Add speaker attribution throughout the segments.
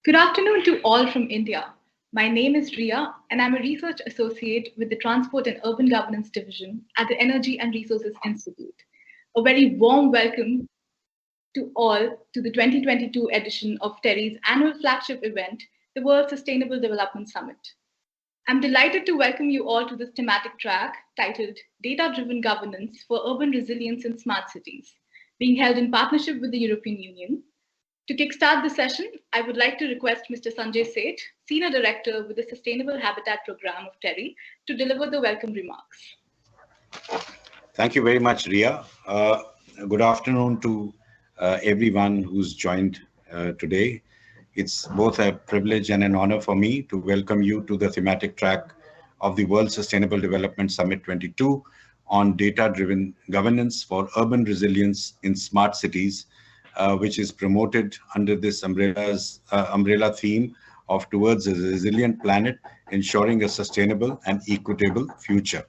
Speaker 1: Good afternoon to all from India. My name is Rhea, and I'm a research associate with the Transport and Urban Governance Division at the Energy and Resources Institute. A very warm welcome to all to the 2022 edition of TERI's annual flagship event, the World Sustainable Development Summit. I'm delighted to welcome you all to this thematic track titled Data Driven Governance for Urban Resilience in Smart Cities, being held in partnership with the European Union. To kickstart the session, I would like to request Mr. Sanjay Seth, Senior Director with the Sustainable Habitat Program of TERI, to deliver the welcome remarks.
Speaker 2: Thank you very much, Ria. Good afternoon to everyone who's joined today. It's both a privilege and an honor for me to welcome you to the thematic track of the World Sustainable Development Summit 22 on data-driven governance for urban resilience in smart cities, which is promoted under this umbrella theme of towards a resilient planet, ensuring a sustainable and equitable future.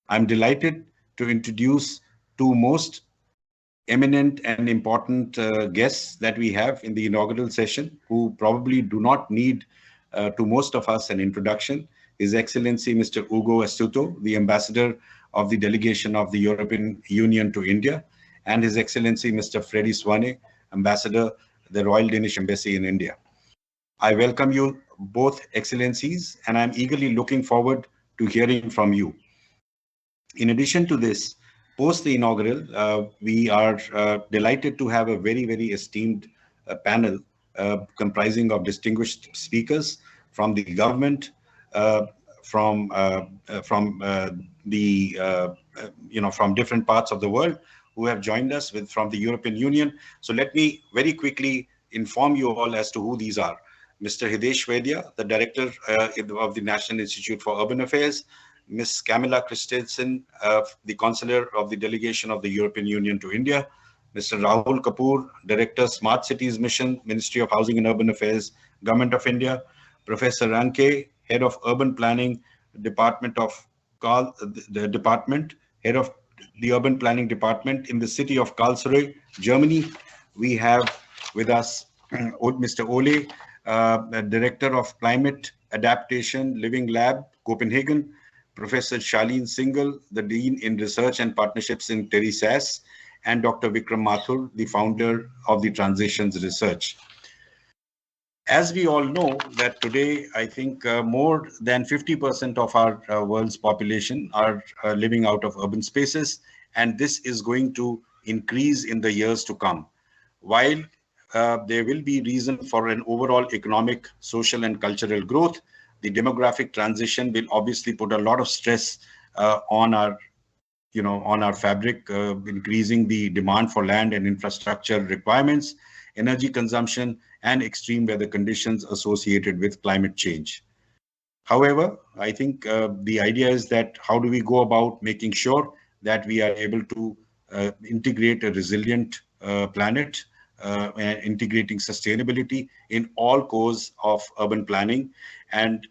Speaker 2: I'm delighted to introduce two most eminent and important guests that we have in the inaugural session, who probably do not need to most of us an introduction. His Excellency Mr. Ugo Astuto, the Ambassador of the Delegation of the European Union to India, and His Excellency Mr. Freddy Swane, Ambassador, the Royal Danish Embassy in India. I welcome you both, Excellencies, and I'm eagerly looking forward to hearing from you. In addition to this, post the inaugural, we are delighted to have a very, very esteemed panel comprising of distinguished speakers from the government, from different parts of the world who have joined us from the European Union. So let me very quickly inform you all as to who these are. Mr. Hidesh Vaidya, the Director of the National Institute for Urban Affairs, Ms. Camilla Christensen, the Consular of the Delegation of the European Union to India, Mr. Rahul Kapoor, Director, Smart Cities Mission, Ministry of Housing and Urban Affairs, Government of India, Professor Ranke, Head of Urban Planning, Department of the Department, Head of the Urban Planning Department in the city of Karlsruhe, Germany. We have with us Mr. Ole, Director of Climate Adaptation Living Lab, Copenhagen, Professor Shaleen Singhal, the Dean in Research and Partnerships in TERI SAS, and Dr. Vikram Mathur, the founder of the Transitions Research. As we all know that today, I think more than 50% of our world's population are living out of urban spaces, and this is going to increase in the years to come. While there will be reason for an overall economic, social, and cultural growth, the demographic transition will obviously put a lot of stress on our fabric, increasing the demand for land and infrastructure requirements, energy consumption, and extreme weather conditions associated with climate change. However, I think the idea is that how do we go about making sure that we are able to integrate a resilient planet, and integrating sustainability in all cores of urban planning, and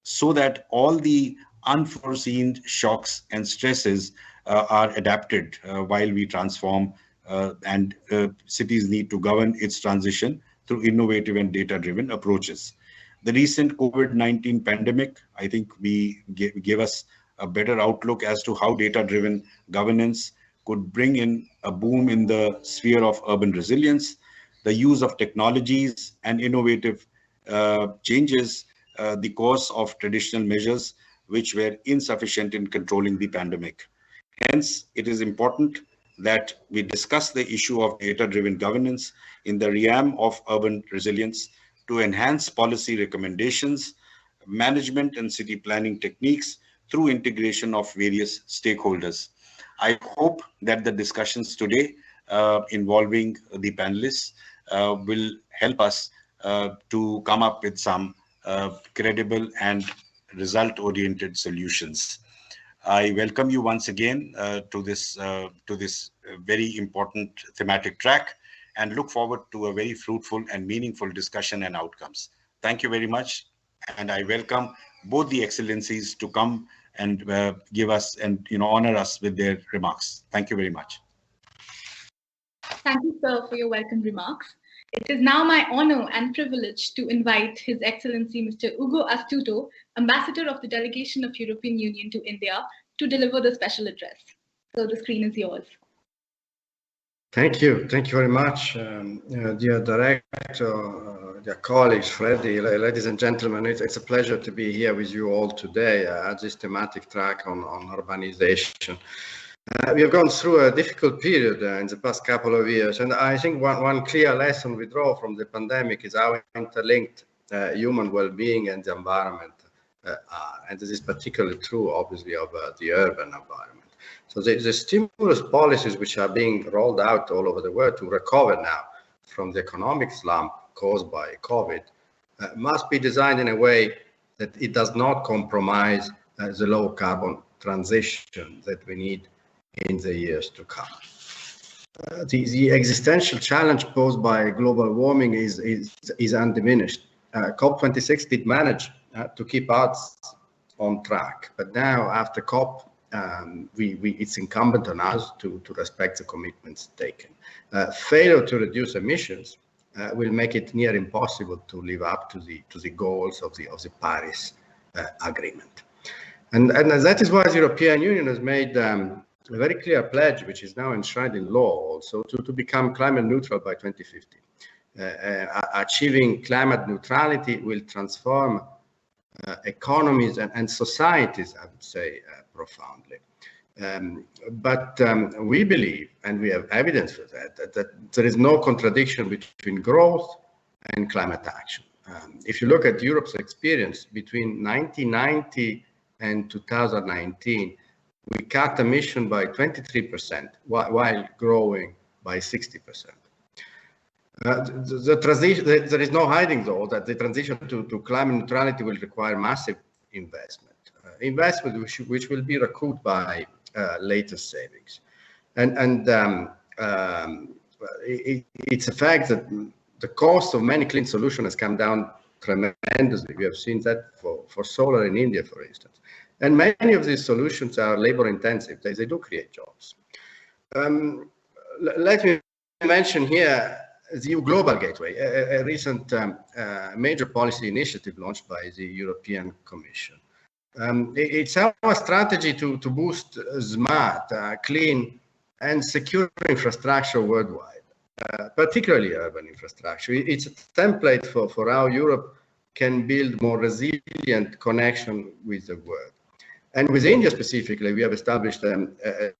Speaker 2: so that all the unforeseen shocks and stresses are adapted while we transform, and cities need to govern its transition through innovative and data-driven approaches. The recent COVID-19 pandemic, I think, gave us a better outlook as to how data-driven governance could bring in a boom in the sphere of urban resilience, the use of technologies and innovative changes the course of traditional measures which were insufficient in controlling the pandemic. Hence, it is important that we discuss the issue of data-driven governance in the realm of urban resilience to enhance policy recommendations, management and city planning techniques through integration of various stakeholders. I hope that the discussions today involving the panelists will help us to come up with some credible and result-oriented solutions. I welcome you once again to this very important thematic track, and look forward to a very fruitful and meaningful discussion and outcomes. Thank you very much, and I welcome both the excellencies to come and give us and honor us with their remarks. Thank you very much.
Speaker 1: Thank you, sir, for your welcome remarks. It is now my honor and privilege to invite His Excellency Mr. Ugo Astuto, Ambassador of the Delegation of European Union to India, to deliver the special address. So the screen is yours.
Speaker 3: Thank you very much, dear director, dear colleagues, Freddie, ladies and gentlemen. It's a pleasure to be here with you all today at this thematic track on urbanization. We have gone through a difficult period in the past couple of years, and I think one clear lesson we draw from the pandemic is how interlinked human well-being and the environment are. And this is particularly true, obviously, of the urban environment. So the stimulus policies which are being rolled out all over the world to recover now from the economic slump caused by COVID must be designed in a way that it does not compromise the low carbon transition that we need in the years to come. The existential challenge posed by global warming is undiminished. COP26 did manage to keep us on track, but now after COP, it's incumbent on us to respect the commitments taken. Failure to reduce emissions will make it near impossible to live up to the goals of the Paris Agreement. And that is why the European Union has made a very clear pledge, which is now enshrined in law also, to become climate neutral by 2050. Achieving climate neutrality will transform economies and societies, I would say, profoundly. But we believe, and we have evidence for that there is no contradiction between growth and climate action. If you look at Europe's experience between 1990 and 2019, we cut emission by 23% while growing by 60%. The transition, there is no hiding, though, that the transition to climate neutrality will require massive investment, which will be recouped by later savings. And it's a fact that the cost of many clean solutions has come down tremendously. We have seen that for solar in India, for instance. And many of these solutions are labor intensive. They do create jobs. Let me mention here the EU Global Gateway, a recent major policy initiative launched by the European Commission. It's our strategy to boost smart, clean, and secure infrastructure worldwide, particularly urban infrastructure. It's a template for how Europe can build more resilient connection with the world. And with India specifically, we have established a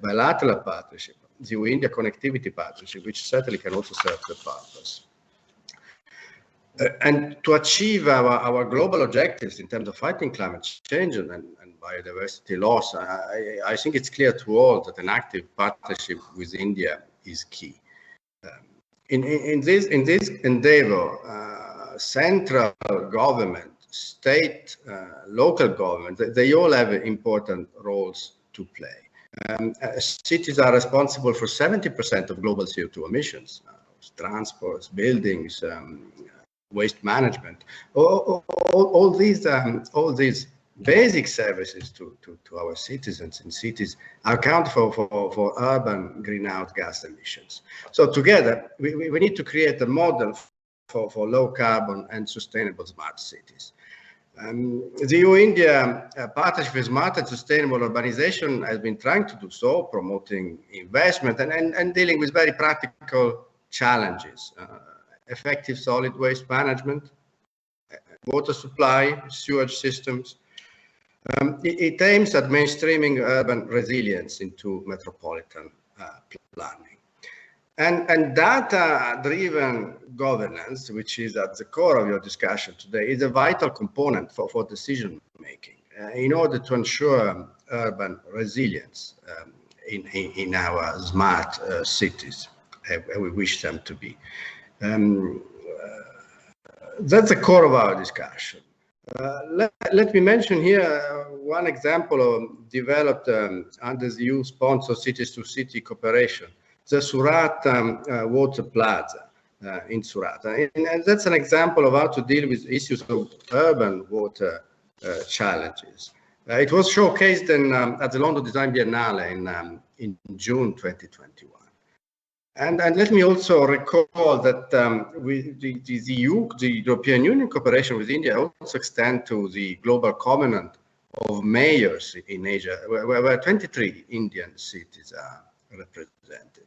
Speaker 3: bilateral partnership, the EU-India Connectivity Partnership, which certainly can also serve the purpose. And to achieve our global objectives in terms of fighting climate change and biodiversity loss, I think it's clear to all that an active partnership with India is key. In this endeavor, central government, state, local government, they all have important roles to play. Cities are responsible for 70% of global CO2 emissions, transports, buildings, waste management. All these basic services to our citizens in cities account for urban greenhouse gas emissions. So together, we need to create a model for low carbon and sustainable smart cities. The EU-India partnership for smart and sustainable urbanization has been trying to do so, promoting investment and dealing with very practical challenges. Effective solid waste management, water supply, sewage systems. It aims at mainstreaming urban resilience into metropolitan planning. And data-driven governance, which is at the core of your discussion today, is a vital component for decision-making in order to ensure urban resilience in our smart cities, as we wish them to be. That's the core of our discussion. Let me mention here one example developed under the EU-sponsored cities-to-city cooperation, the Surat Water Plaza in Surat. And that's an example of how to deal with issues of urban water challenges. It was showcased at the London Design Biennale in June 2021. And let me also recall that the European Union cooperation with India also extends to the Global Covenant of Mayors in Asia, where 23 Indian cities are represented.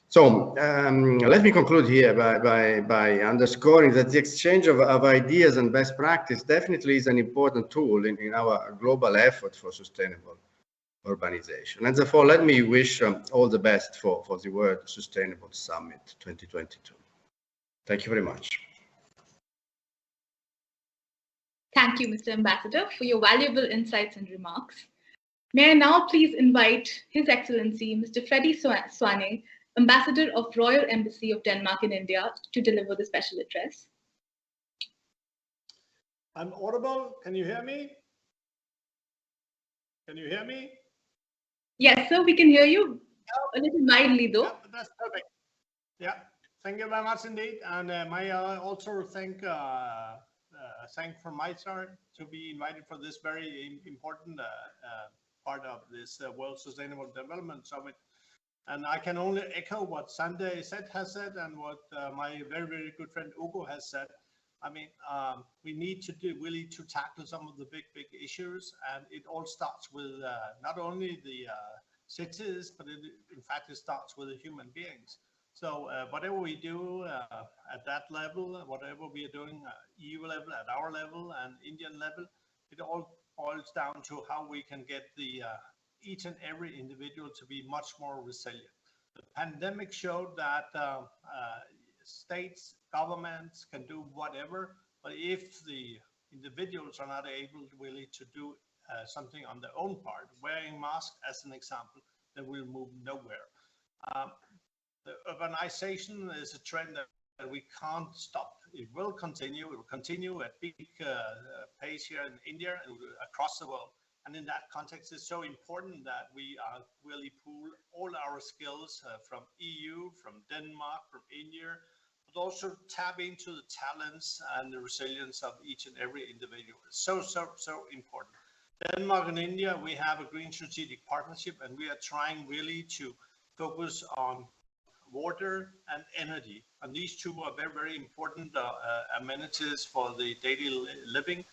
Speaker 3: So let me conclude here by underscoring that the exchange of ideas and best practice definitely is an important tool in our global effort for sustainable urbanization. And therefore, let me wish all the best for the World Sustainable Summit 2022. Thank you very much.
Speaker 1: Thank you, Mr. Ambassador, for your valuable insights and remarks. May I now please invite His Excellency, Mr. Freddie Swane, Ambassador of Royal Embassy of Denmark in India, to deliver the special address.
Speaker 4: I'm audible. Can you hear me? Can you hear me?
Speaker 1: Yes, sir, we can hear you a little mildly, though.
Speaker 4: Yeah, that's perfect. Yeah, thank you very much indeed. And may I also thank from my side to be invited for this very important part of this World Sustainable Development Summit. And I can only echo what Sanjay Seth has said and what my very, very good friend Ugo has said. I mean, we need to really to tackle some of the big issues, and it all starts with not only the cities, but in fact, it starts with the human beings. So whatever we do at that level, whatever we are doing EU level, at our level, and Indian level, it all boils down to how we can get the each and every individual to be much more resilient. The pandemic showed that states, governments can do whatever, but if the individuals are not able really to do something on their own part, wearing masks as an example, then we'll move nowhere. The urbanization is a trend that we can't stop. It will continue. It will continue at big pace here in India and across the world. And in that context, it's so important that we really pool all our skills from EU, from Denmark, from India, but also tap into the talents and the resilience of each and every individual. It's so important. Denmark and India, we have a green strategic partnership, and we are trying really to focus on water and energy. And these two are very, very important amenities for the daily living.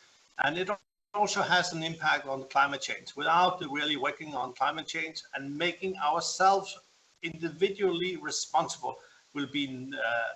Speaker 4: And it also has an impact on climate change. Without really working on climate change and making ourselves individually responsible, will be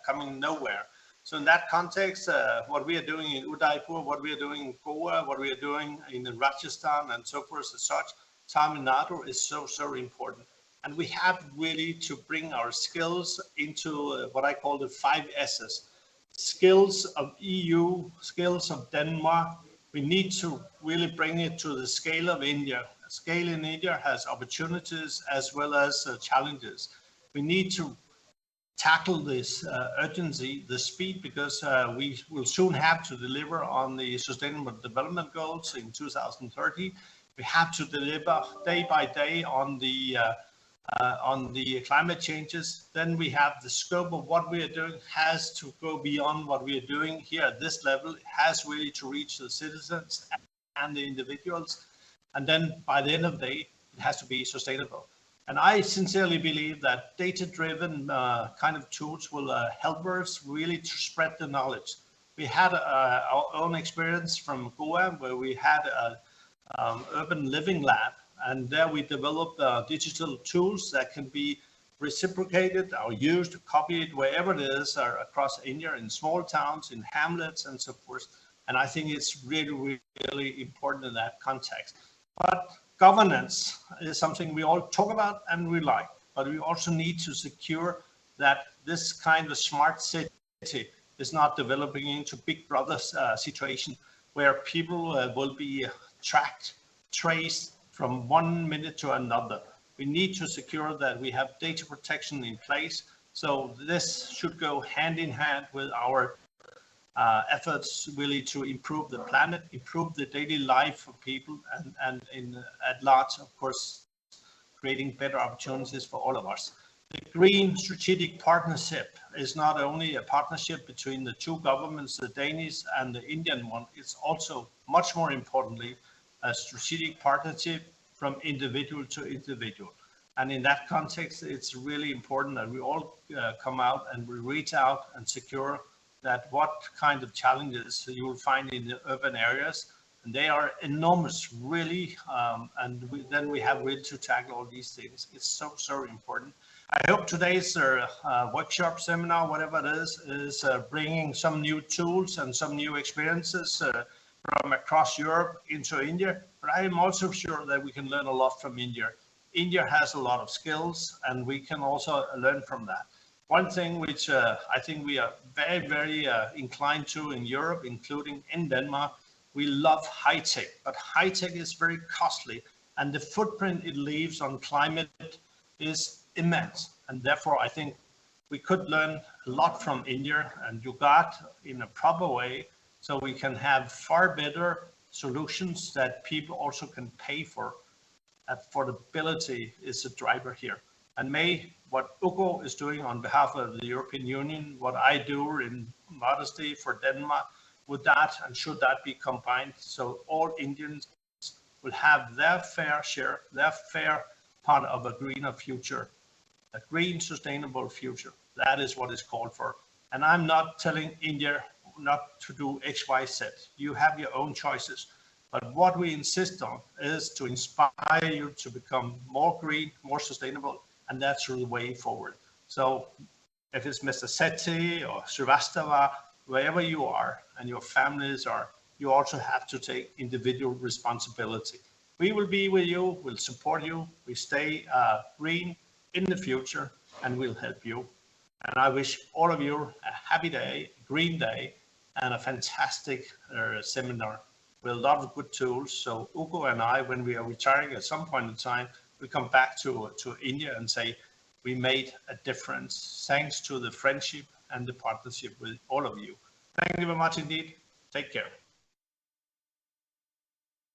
Speaker 4: coming nowhere. So in that context, what we are doing in Udaipur, what we are doing in Goa, what we are doing in Rajasthan and so forth and such, Tamil Nadu is so important. And we have really to bring our skills into what I call the 5 S's. Skills of EU, skills of Denmark. We need to really bring it to the scale of India. Scale in India has opportunities as well as challenges. We need to tackle this urgency, the speed, because we will soon have to deliver on the Sustainable Development Goals in 2030. We have to deliver day by day on the climate changes. Then we have the scope of what we are doing has to go beyond what we are doing here at this level. It has really to reach the citizens and the individuals. And then by the end of the day, it has to be sustainable. And I sincerely believe that data-driven kind of tools will help us really to spread the knowledge. We had our own experience from Goa, where we had an urban living lab, and there we developed digital tools that can be reciprocated or used, copied wherever it is, or across India, in small towns, in hamlets, and so forth. And I think it's really, really important in that context. But governance is something we all talk about and we like, but we also need to secure that this kind of smart city is not developing into Big Brother situation where people will be tracked, traced from one minute to another. We need to secure that we have data protection in place. So this should go hand in hand with our efforts really to improve the planet, improve the daily life of people, and at large, of course, creating better opportunities for all of us. The Green Strategic Partnership is not only a partnership between the two governments, the Danish and the Indian one, it's also, much more importantly, a strategic partnership from individual to individual. And in that context, it's really important that we all come out and we reach out and secure that what kind of challenges you will find in the urban areas. And they are enormous, really. And then we have really to tackle all these things. It's so, so important. I hope today's workshop, seminar, whatever it is bringing some new tools and some new experiences from across Europe into India. But I am also sure that we can learn a lot from India. India has a lot of skills, and we can also learn from that. One thing which I think we are very, very inclined to in Europe, including in Denmark, we love high tech, but high tech is very costly, and the footprint it leaves on climate is immense. And therefore, I think we could learn a lot from India and Yugat in a proper way, so we can have far better solutions that people also can pay for. Affordability is a driver here. And may what Ugo is doing on behalf of the European Union, what I do in modesty for Denmark, would that and should that be combined so all Indians will have their fair share, their fair part of a greener future, a green, sustainable future. That is what is called for. And I'm not telling India not to do X, Y, Z. You have your own choices. But what we insist on is to inspire you to become more green, more sustainable, and that's the way forward. So if it's Mr. Sethi or Srivastava, wherever you are and your families are, you also have to take individual responsibility. We will be with you, we'll support you, we stay green in the future, and we'll help you. And I wish all of you a happy day, a green day, and a fantastic seminar with a lot of good tools. So Ugo and I, when we are retiring at some point in time, we come back to India and say, we made a difference thanks to the friendship and the partnership with all of you. Thank you very much indeed. Take care.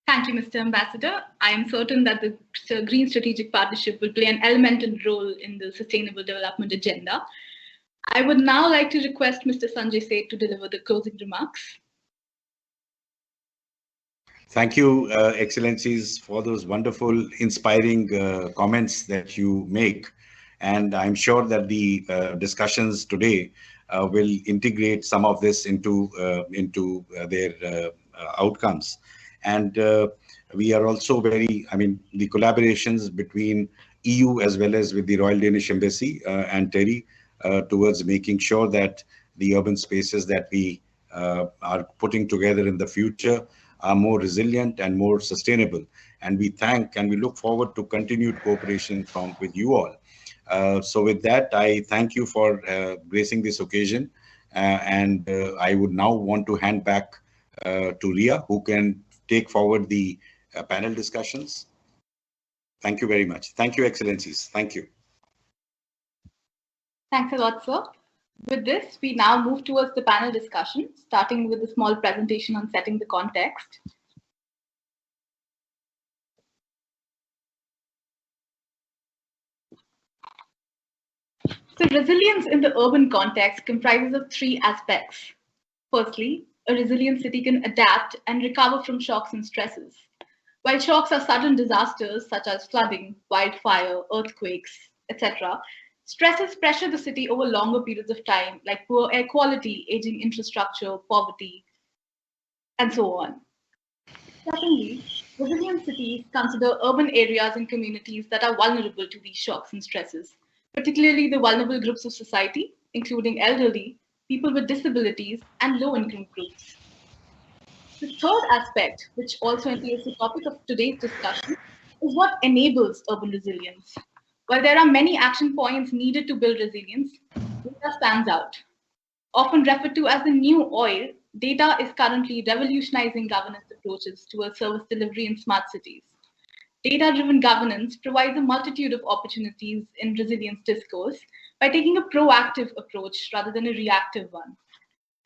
Speaker 1: Thank you, Mr. Ambassador. I am certain that the Green Strategic Partnership will play an elemental role in the Sustainable Development Agenda. I would now like to request Mr. Sanjay Seth to deliver the closing remarks.
Speaker 2: Thank you, Excellencies, for those wonderful, inspiring comments that you make. And I'm sure that the discussions today will integrate some of this into their outcomes. And we are also very, the collaborations between EU as well as with the Royal Danish Embassy and TERI towards making sure that the urban spaces that we are putting together in the future are more resilient and more sustainable. And we thank and we look forward to continued cooperation with you all. So with that, I thank you for gracing this occasion. And I would now want to hand back to Rhea, who can take forward the panel discussions. Thank you very much. Thank you, Excellencies. Thank you.
Speaker 1: Thanks a lot, sir. With this, we now move towards the panel discussion, starting with a small presentation on setting the context. So resilience in the urban context comprises of three aspects. Firstly, a resilient city can adapt and recover from shocks and stresses. While shocks are sudden disasters such as flooding, wildfire, earthquakes, etc., stresses pressure the city over longer periods of time, like poor air quality, aging infrastructure, poverty, and so on. Secondly, resilient cities consider urban areas and communities that are vulnerable to these shocks and stresses, particularly the vulnerable groups of society, including elderly, people with disabilities, and low-income groups. The third aspect, which also entails the topic of today's discussion, is what enables urban resilience. While there are many action points needed to build resilience, data stands out. Often referred to as the new oil, data is currently revolutionizing governance approaches towards service delivery in smart cities. Data-driven governance provides a multitude of opportunities in resilience discourse by taking a proactive approach rather than a reactive one.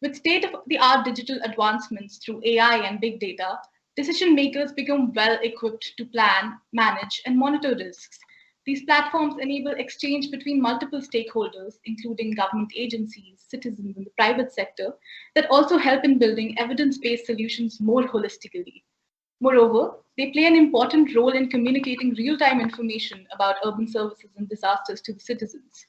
Speaker 1: With state-of-the-art digital advancements through AI and big data, decision makers become well-equipped to plan, manage, and monitor risks. These platforms enable exchange between multiple stakeholders, including government agencies, citizens, and the private sector, that also help in building evidence-based solutions more holistically. Moreover, they play an important role in communicating real-time information about urban services and disasters to the citizens.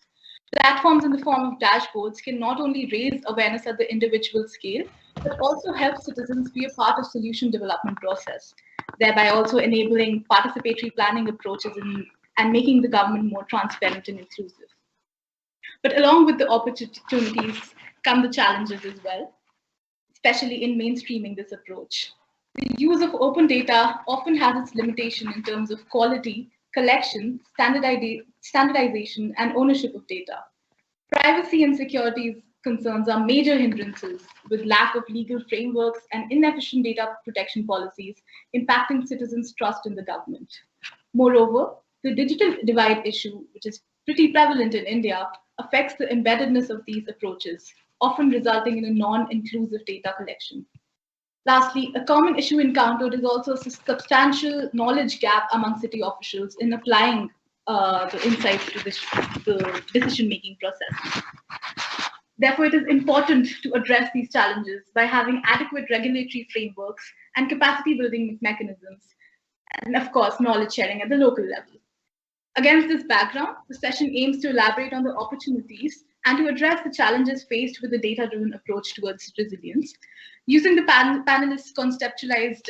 Speaker 1: Platforms in the form of dashboards can not only raise awareness at the individual scale, but also help citizens be a part of solution development process, thereby also enabling participatory planning approaches and making the government more transparent and inclusive. But along with the opportunities come the challenges as well, especially in mainstreaming this approach. The use of open data often has its limitation in terms of quality, collection, standardization, and ownership of data. Privacy and security concerns are major hindrances, with lack of legal frameworks and inefficient data protection policies impacting citizens' trust in the government. Moreover, the digital divide issue, which is pretty prevalent in India, affects the embeddedness of these approaches, often resulting in a non-inclusive data collection. Lastly, a common issue encountered is also a substantial knowledge gap among city officials in applying the insights to the decision-making process. Therefore, it is important to address these challenges by having adequate regulatory frameworks and capacity building mechanisms, and of course, knowledge sharing at the local level. Against this background, the session aims to elaborate on the opportunities and to address the challenges faced with the data-driven approach towards resilience. Using the panelists' conceptualized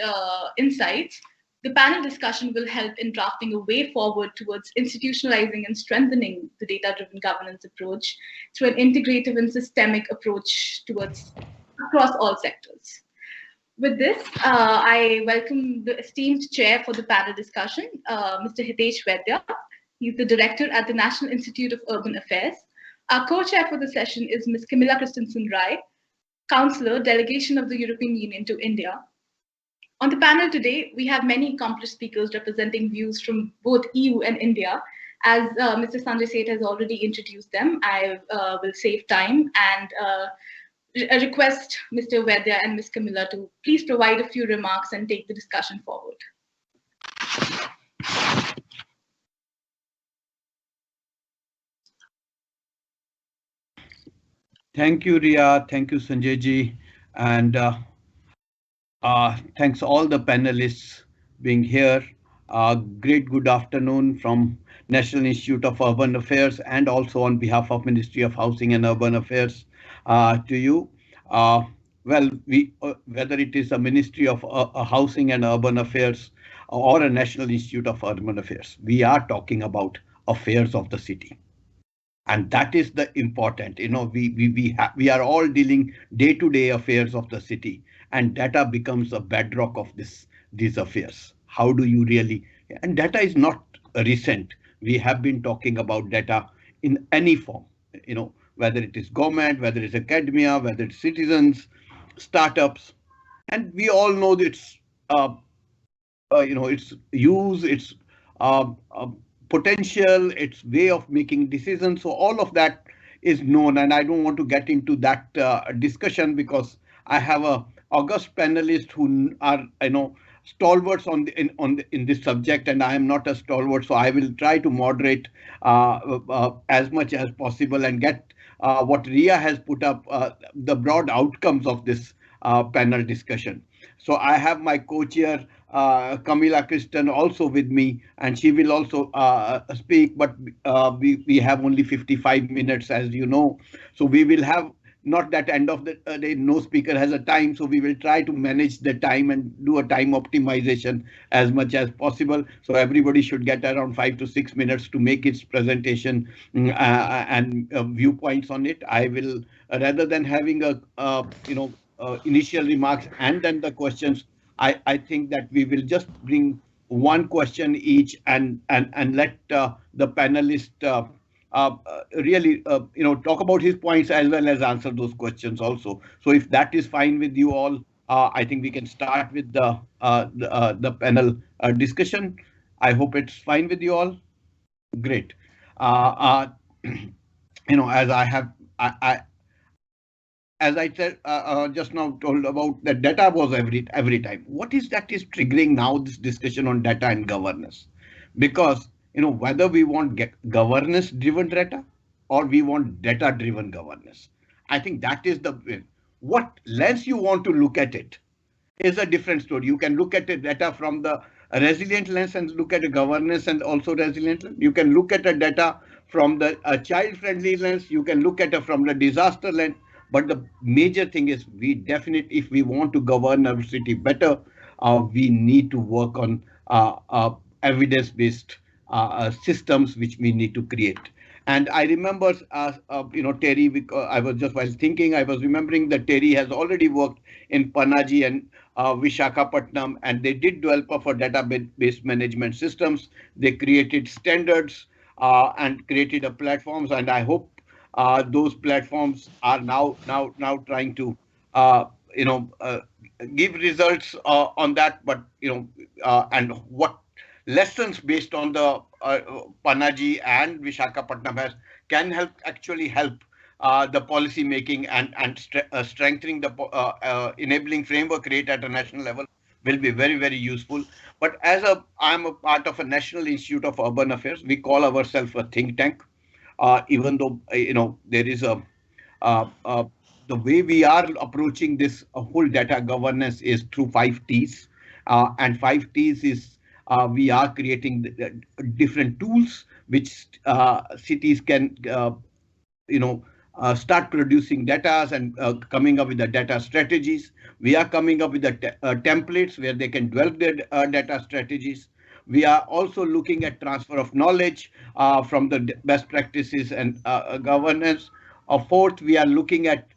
Speaker 1: insights, the panel discussion will help in drafting a way forward towards institutionalizing and strengthening the data-driven governance approach through an integrative and systemic approach towards across all sectors. With this, I welcome the esteemed chair for the panel discussion, Mr. Hitesh Vaidya. He's the director at the National Institute of Urban Affairs. Our co-chair for the session is Ms. Camilla Christensen Rai, Counselor, Delegation of the European Union to India. On the panel today, we have many accomplished speakers representing views from both EU and India. As Mr. Sanjay Seth has already introduced them, I will save time and request Mr. Vaidya and Ms. Camilla to please provide a few remarks and take the discussion forward.
Speaker 5: Thank you, Rhea. Thank you, Sanjay ji. And thanks all the panelists being here. Great good afternoon from National Institute of Urban Affairs and also on behalf of Ministry of Housing and Urban Affairs to you. Well, whether it is a Ministry of Housing and Urban Affairs or a National Institute of Urban Affairs, we are talking about affairs of the city. And that is the important, we are all dealing day-to-day affairs of the city, and data becomes a bedrock of these affairs. How do you really, and data is not recent. We have been talking about data in any form, whether it is government, whether it's academia, whether it's citizens, startups, and we all know that its use, its potential, its way of making decisions. So all of that is known, and I don't want to get into that discussion because I have a august panelist who are stalwarts in this subject, and I am not a stalwart, so I will try to moderate as much as possible and get what Rhea has put up, the broad outcomes of this panel discussion. So I have my co-chair Camilla Kristen also with me, and she will also speak, but we have only 55 minutes, as you know. So we will have not that end of the day, no speaker has a time, so we will try to manage the time and do a time optimization as much as possible. So everybody should get around 5 to 6 minutes to make its presentation and viewpoints on it. I will, rather than having initial remarks and then the questions, I think that we will just bring one question each and let the panelist really talk about his points as well as answer those questions also. So if that is fine with you all, I think we can start with the panel discussion. I hope it's fine with you all. Great. As I said just now, told about that data was every time. What is that is triggering now this discussion on data and governance? Because whether we want governance-driven data or we want data-driven governance, I think that is what lens you want to look at it is a different story. You can look at the data from the resilient lens and look at the governance and also resilient lens. You can look at the data from the child-friendly lens. You can look at it from the disaster lens. But the major thing is we definitely, if we want to govern our city better, we need to work on evidence-based systems which we need to create. And I remember, TERI, I was just while thinking, I was remembering that TERI has already worked in Panaji and Vishakhapatnam, and they did develop for database management systems. They created standards and created a platforms, and I hope those platforms are now trying to uh, you know uh, give results on that. But and what lessons based on the Panaji and Vishakhapatnam has can help actually help the policy making and strengthening the enabling framework rate at a national level will be very, very useful. But I'm a part of a National Institute of Urban Affairs. We call ourselves a think tank, even though there is a uh, uh, the way we are approaching this whole data governance is through 5 T's, and 5 T's is we are creating different tools which cities can start producing data and coming up with the data strategies. We are coming up with the templates where they can develop their data strategies. We are also looking at transfer of knowledge from the best practices and governance. Fourth, we are looking at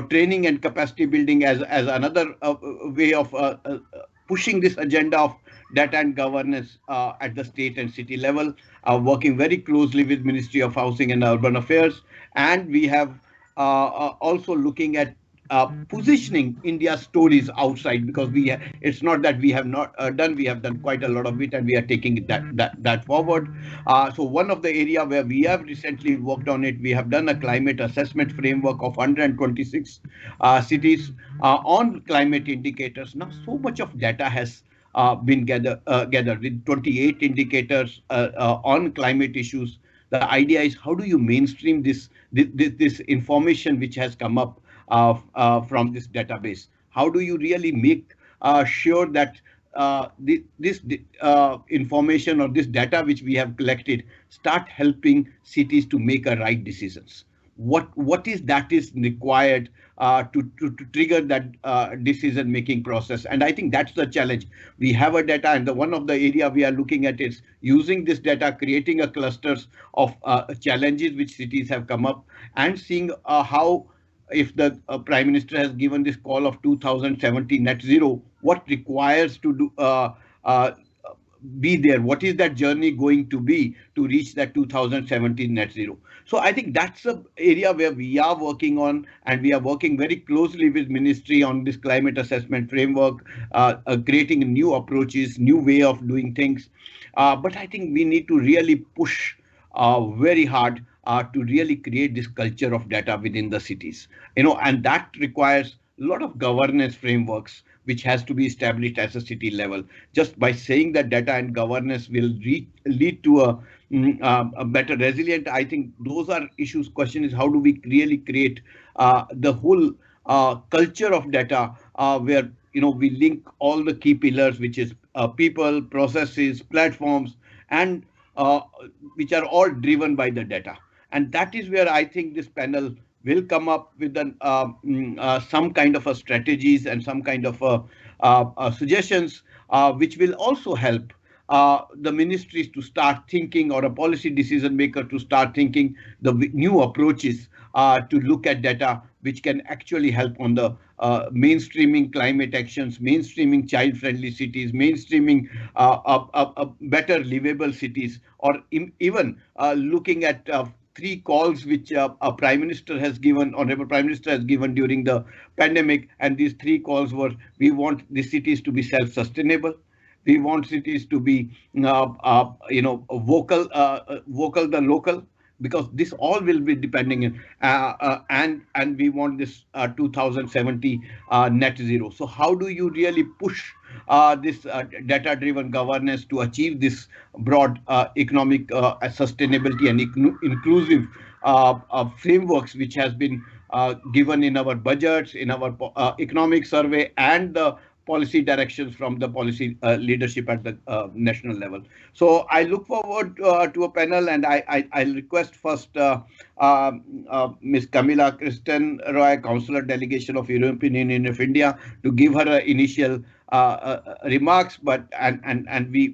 Speaker 5: training and capacity building as another way of pushing this agenda of data and governance at the state and city level, working very closely with Ministry of Housing and Urban Affairs. And we have also looking at positioning India's stories outside, because it's not that we have not done, we have done quite a lot of it, and we are taking that forward. So one of the area where we have recently worked on it, we have done a climate assessment framework of 126 cities on climate indicators. Now, so much of data has been gathered with 28 indicators on climate issues. The idea is, how do you mainstream this information which has come up from this database? How do you really make sure that this information or this data which we have collected start helping cities to make a right decisions? What is that is required to trigger that decision making process? And I think that's the challenge. We have a data, and the one of the area we are looking at is using this data, creating a clusters of challenges which cities have come up, and seeing how, if the prime minister has given this call of 2070 net zero, what requires to do be there, what is that journey going to be to reach that 2017 net zero? So I think that's the area where we are working on, and we are working very closely with ministry on this climate assessment framework, creating new approaches, new way of doing things. But I think we need to really push very hard to really create this culture of data within the cities, and that requires a lot of governance frameworks which has to be established at a city level. Just by saying that data and governance will lead to a better resilient, I think those are issues. Question is, how do we really create the whole culture of data where we link all the key pillars, which is people, processes, platforms, and uh, which are all driven by the data. And that is where I think this panel will come up with some kind of a strategies and some kind of suggestions, which will also help the ministries to start thinking, or a policy decision maker to start thinking the new approaches to look at data, which can actually help on the mainstreaming climate actions, mainstreaming child-friendly cities, mainstreaming better livable cities, or even looking at 3 calls which a prime minister has given, honorable prime minister has given during the pandemic. And these 3 calls were: we want the cities to be self-sustainable, we want cities to be vocal the local, because this all will be depending on, and we want this 2070 net zero. So how do you really push this data driven governance to achieve this broad economic sustainability and inclusive frameworks which has been given in our budgets, in our economic survey, and the policy directions from the policy leadership at the national level. So I look forward to a panel, and I'll request first Ms. Camilla Kristen Roy, Councillor Delegation of European Union of India, to give her initial remarks. But and we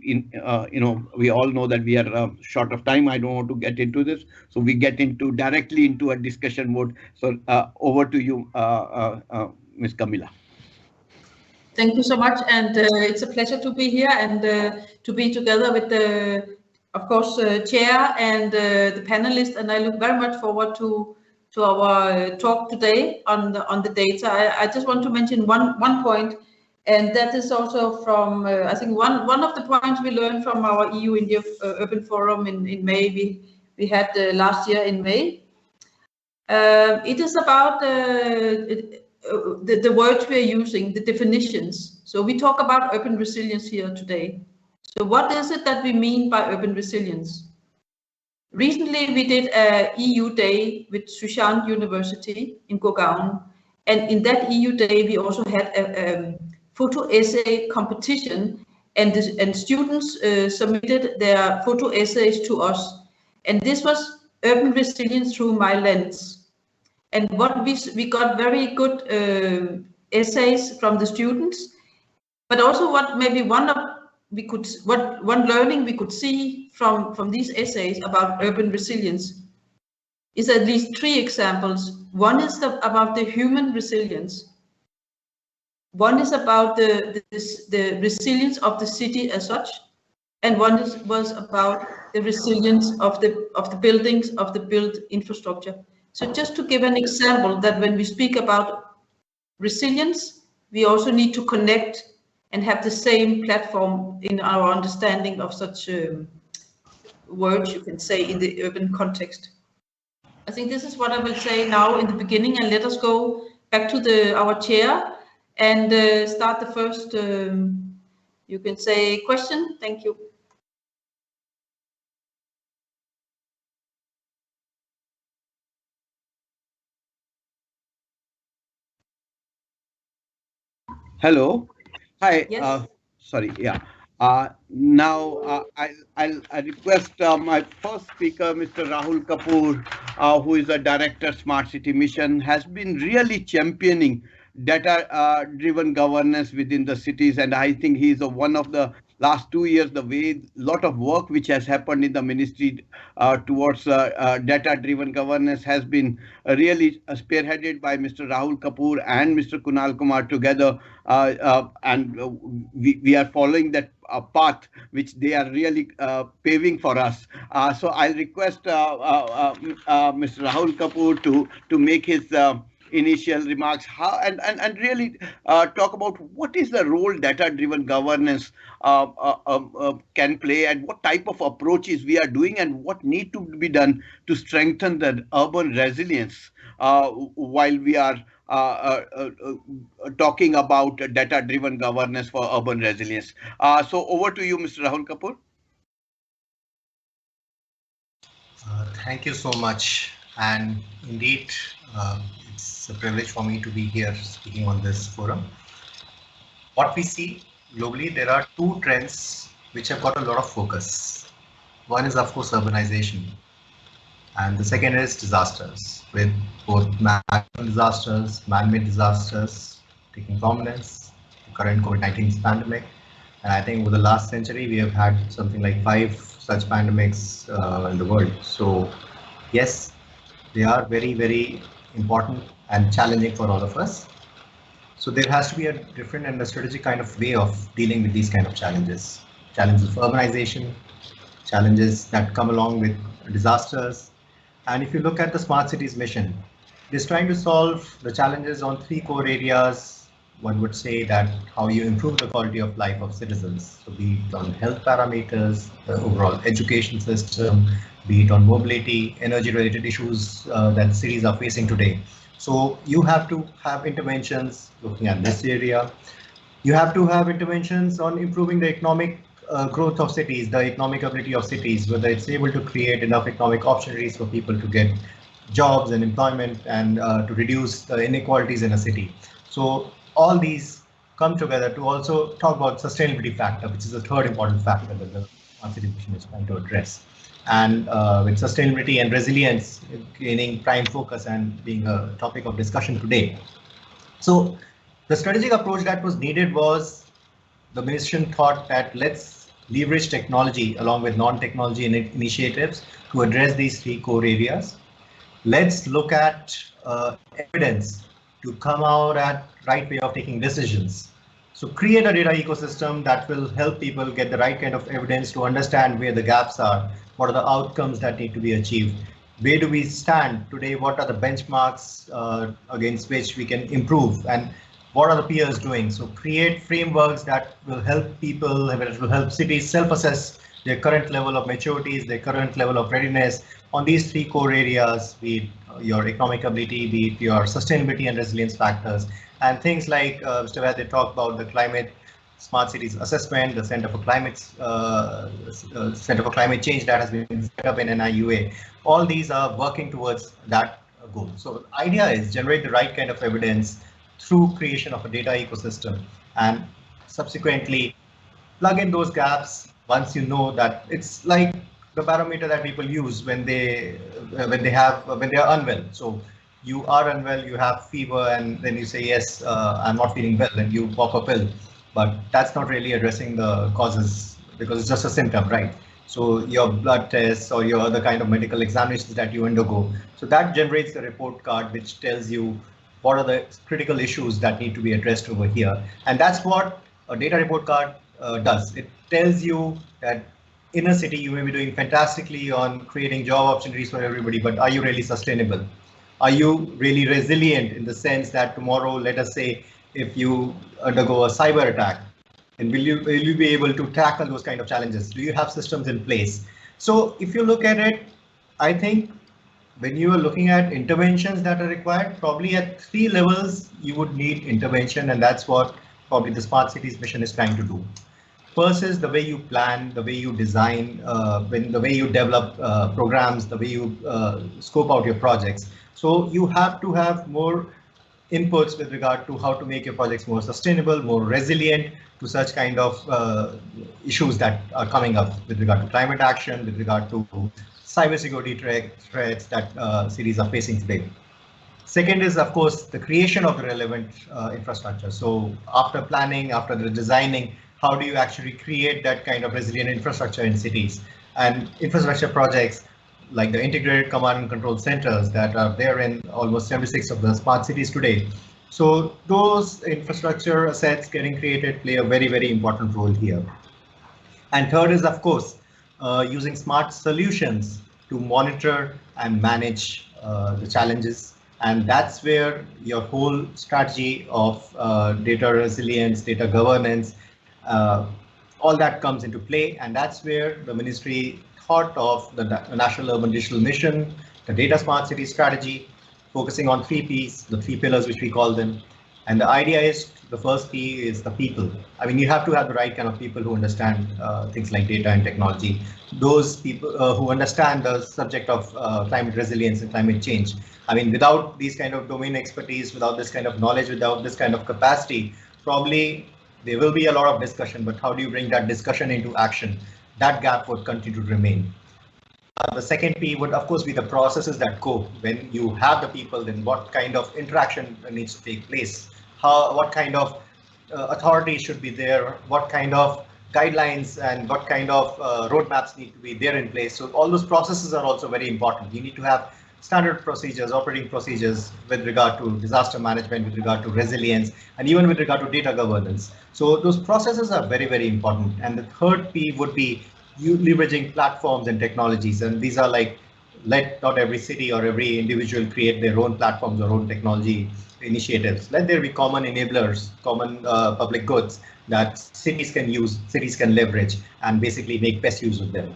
Speaker 5: we all know that we are short of time. I don't want to get into this, so we get into directly into a discussion mode. So over to you, Ms. Camilla.
Speaker 6: Thank you so much, and it's a pleasure to be here and to be together with the, of course, chair and the panelists. And I look very much forward to our talk today on the data. I just want to mention one point, and that is also from I think one of the points we learned from our EU India Urban Forum in May. We had last year in May. It is about the words we are using, the definitions. So we talk about urban resilience here today. So what is it that we mean by urban resilience? Recently, we did a EU Day with Sushant University in Gurgaon. And in that EU Day, we also had a photo essay competition, and students submitted their photo essays to us. And this was urban resilience through my lens. And what we got very good essays from the students, but also what maybe one learning we could see from these essays about urban resilience is at least 3 examples. One is about the human resilience. One is about the resilience of the city as such, and one was about the resilience of the buildings, of the built infrastructure. So just to give an example, that when we speak about resilience, we also need to connect and have the same platform in our understanding of such words, you can say, in the urban context. I think this is what I will say now in the beginning, and let us go back to our chair and start the first, you can say, question. Thank you.
Speaker 5: Hello. Hi.
Speaker 6: Yes.
Speaker 5: Sorry. Yeah. Now I'll request my first speaker, Mr. Rahul Kapoor, who is a director, Smart City Mission, has been really championing data-driven governance within the cities, and I think he is one of the last 2 years, the way lot of work which has happened in the ministry towards data-driven governance has been really spearheaded by Mr. Rahul Kapoor and Mr. Kunal Kumar together, and we are following that path which they are really paving for us. So I'll request Mr. Rahul Kapoor to make his initial remarks, how and really talk about what is the role data-driven governance can play, and what type of approaches we are doing, and what need to be done to strengthen the urban resilience while we are talking about data-driven governance for urban resilience. So over to you, Mr. Rahul Kapoor.
Speaker 7: Thank you so much. And indeed, it's a privilege for me to be here speaking on this forum. What we see globally, there are 2 trends which have got a lot of focus. One is, of course, urbanization, and the second is disasters, with both natural disasters, man-made disasters taking prominence, the current COVID-19 pandemic. And I think over the last century, we have had something like 5 such pandemics in the world. So yes, they are very, very important and challenging for all of us. So there has to be a different and a strategic kind of way of dealing with these kind of challenges. Challenges of urbanization, challenges that come along with disasters. And if you look at the Smart Cities mission, it is trying to solve the challenges on 3 core areas. One would say that how you improve the quality of life of citizens. So be it on health parameters, the overall education system, be it on mobility, energy related issues that cities are facing today. So you have to have interventions looking at this area. You have to have interventions on improving the economic growth of cities, the economic ability of cities, whether it's able to create enough economic opportunities for people to get jobs and employment, and to reduce the inequalities in a city. So all these come together to also talk about sustainability factor, which is the third important factor that the smart city mission is trying to address. And with sustainability and resilience gaining prime focus and being a topic of discussion today. So the strategic approach that was needed was the mission thought that let's leverage technology along with non-technology initiatives to address these three core areas. Let's look at evidence to come out at right way of taking decisions. So create a data ecosystem that will help people get the right kind of evidence to understand where the gaps are, what are the outcomes that need to be achieved, where do we stand today, what are the benchmarks against which we can improve, and what are the peers doing. So create frameworks that will help people, that will help cities self-assess their current level of maturities, their current level of readiness on these three core areas, be it your economic ability, be it your sustainability and resilience factors, and things like Mr. Vaidya talked about the climate smart cities assessment, the Center for Climate Change that has been set up in NIUA. All these are working towards that goal. So the idea is generate the right kind of evidence through creation of a data ecosystem, and subsequently plug in those gaps once you know that it's like the barometer that people use when they are unwell. So you are unwell, you have fever, and then you say, yes, I'm not feeling well, and you pop a pill. But that's not really addressing the causes because it's just a symptom, right? So your blood tests or your other kind of medical examinations that you undergo. So that generates the report card, which tells you what are the critical issues that need to be addressed over here. And that's what a data report card does. It tells you that in a city, you may be doing fantastically on creating job opportunities for everybody, but are you really sustainable? Are you really resilient in the sense that tomorrow, let us say, if you undergo a cyber attack, and will you be able to tackle those kind of challenges? Do you have systems in place? So if you look at it, I think when you are looking at interventions that are required, probably at three levels, you would need intervention, and that's what probably the Smart Cities mission is trying to do. First is the way you plan, the way you design, the way you develop programs, the way you scope out your projects. So you have to have more inputs with regard to how to make your projects more sustainable, more resilient to such kind of issues that are coming up with regard to climate action, with regard to cybersecurity threats that cities are facing today. Second is, of course, the creation of the relevant infrastructure. So after planning, after the designing, how do you actually create that kind of resilient infrastructure in cities? And infrastructure projects like the integrated command and control centers that are there in almost 76 of the smart cities today. So those infrastructure assets getting created play a very, very important role here. And third is, of course, using smart solutions to monitor and manage the challenges. And that's where your whole strategy of data resilience, data governance, all that comes into play. And that's where the ministry thought of the National Urban Digital Mission, the Data Smart City Strategy, focusing on three Ps, the three pillars, which we call them. And the idea is the first P is the people. I mean, you have to have the right kind of people who understand things like data and technology. Those people who understand the subject of climate resilience and climate change. I mean, without these kind of domain expertise, without this kind of knowledge, without this kind of capacity, probably there will be a lot of discussion, but how do you bring that discussion into action? That gap would continue to remain. The second P would, of course, be the processes that go. When you have the people, then what kind of interaction needs to take place? What kind of authority should be there? What kind of guidelines and what kind of roadmaps need to be there in place? So all those processes are also very important. You need to have standard procedures, operating procedures with regard to disaster management, with regard to resilience, and even with regard to data governance. So those processes are very, very important. And the third P would be you leveraging platforms and technologies. And these are like, let not every city or every individual create their own platforms or own technology initiatives. Let there be common enablers, common public goods that cities can use, cities can leverage, and basically make best use of them.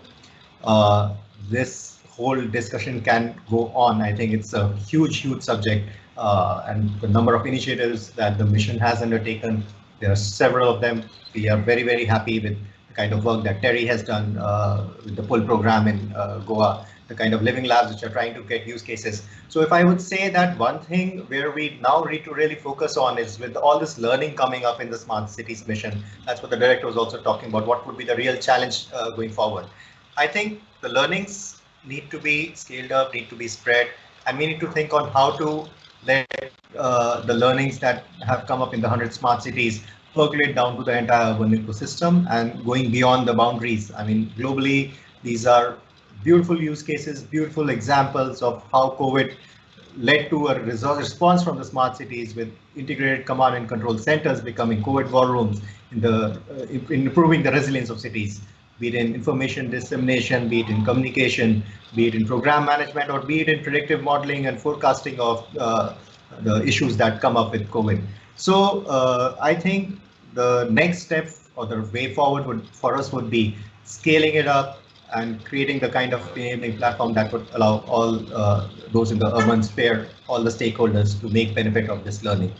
Speaker 7: This whole discussion can go on. I think it's a huge, huge subject, and the number of initiatives that the mission has undertaken, there are several of them. We are very, very happy with the kind of work that TERI has done with the pull program in Goa. the kind of living labs which are trying to get use cases. So if I would say that one thing where we now need to really focus on is with all this learning coming up in the smart cities mission, that's what the director was also talking about, what would be the real challenge going forward. I think the learnings need to be scaled up, need to be spread, and we need to think on how to let the learnings that have come up in the 100 smart cities percolate down to the entire urban ecosystem and going beyond the boundaries. I mean, globally, these are beautiful use cases, beautiful examples of how COVID led to a response from the smart cities with integrated command and control centers becoming COVID war rooms in improving the resilience of cities, be it in information dissemination, be it in communication, be it in program management, or be it in predictive modeling and forecasting of the issues that come up with COVID. So I think the next step or the way forward for us would be scaling it up and creating the kind of enabling platform that would allow all those in the urban sphere, all the stakeholders to make benefit of this learning.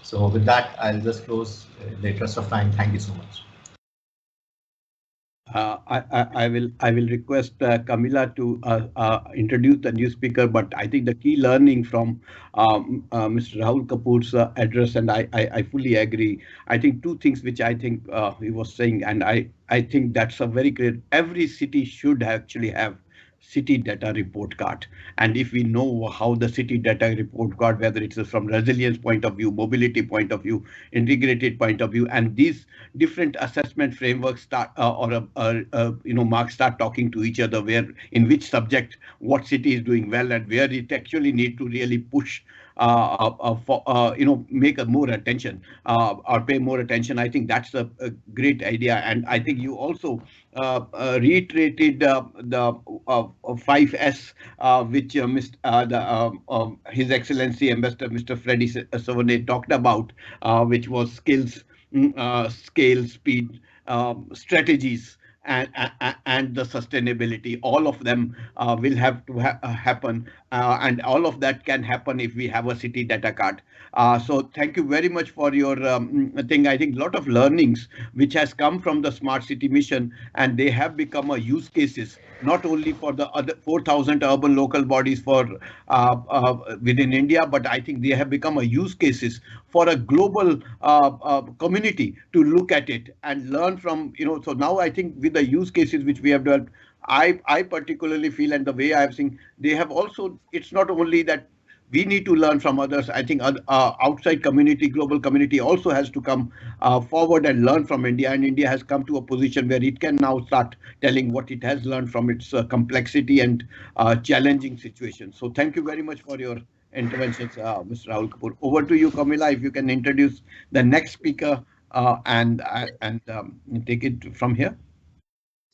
Speaker 7: So with that, I'll just close in the interest of time. Thank you so much.
Speaker 5: I will request Camilla to introduce the new speaker, but I think the key learning from Mr. Rahul Kapoor's address, and I fully agree. I think two things which I think he was saying, and I think that's a very great. Every city should actually have city data report card, and if we know how the city data report card, whether it's from resilience point of view, mobility point of view, integrated point of view, and these different assessment frameworks start marks start talking to each other, where in which subject what city is doing well and where it actually need to really push make a more attention or pay more attention. I think that's a great idea, and I think you also reiterated the 5S, which His Excellency Ambassador Mr. Freddie Savone talked about, which was skills, scale, speed, strategies, and the sustainability. All of them will have to happen, and all of that can happen if we have a city data card. So thank you very much for your thing. I think a lot of learnings which has come from the smart city mission, and they have become a use cases not only for the other 4,000 urban local bodies for within India, but I think they have become a use cases for a global community to look at it and learn from. So now I think with the use cases which we have developed, I particularly feel, and the way I have seen, they have also. It's not only that we need to learn from others. I think outside community, global community also has to come forward and learn from India. And India has come to a position where it can now start telling what it has learned from its complexity and challenging situations. So thank you very much for your interventions, Mr. Rahul Kapoor. Over to you, Camilla, if you can introduce the next speaker and take it from here.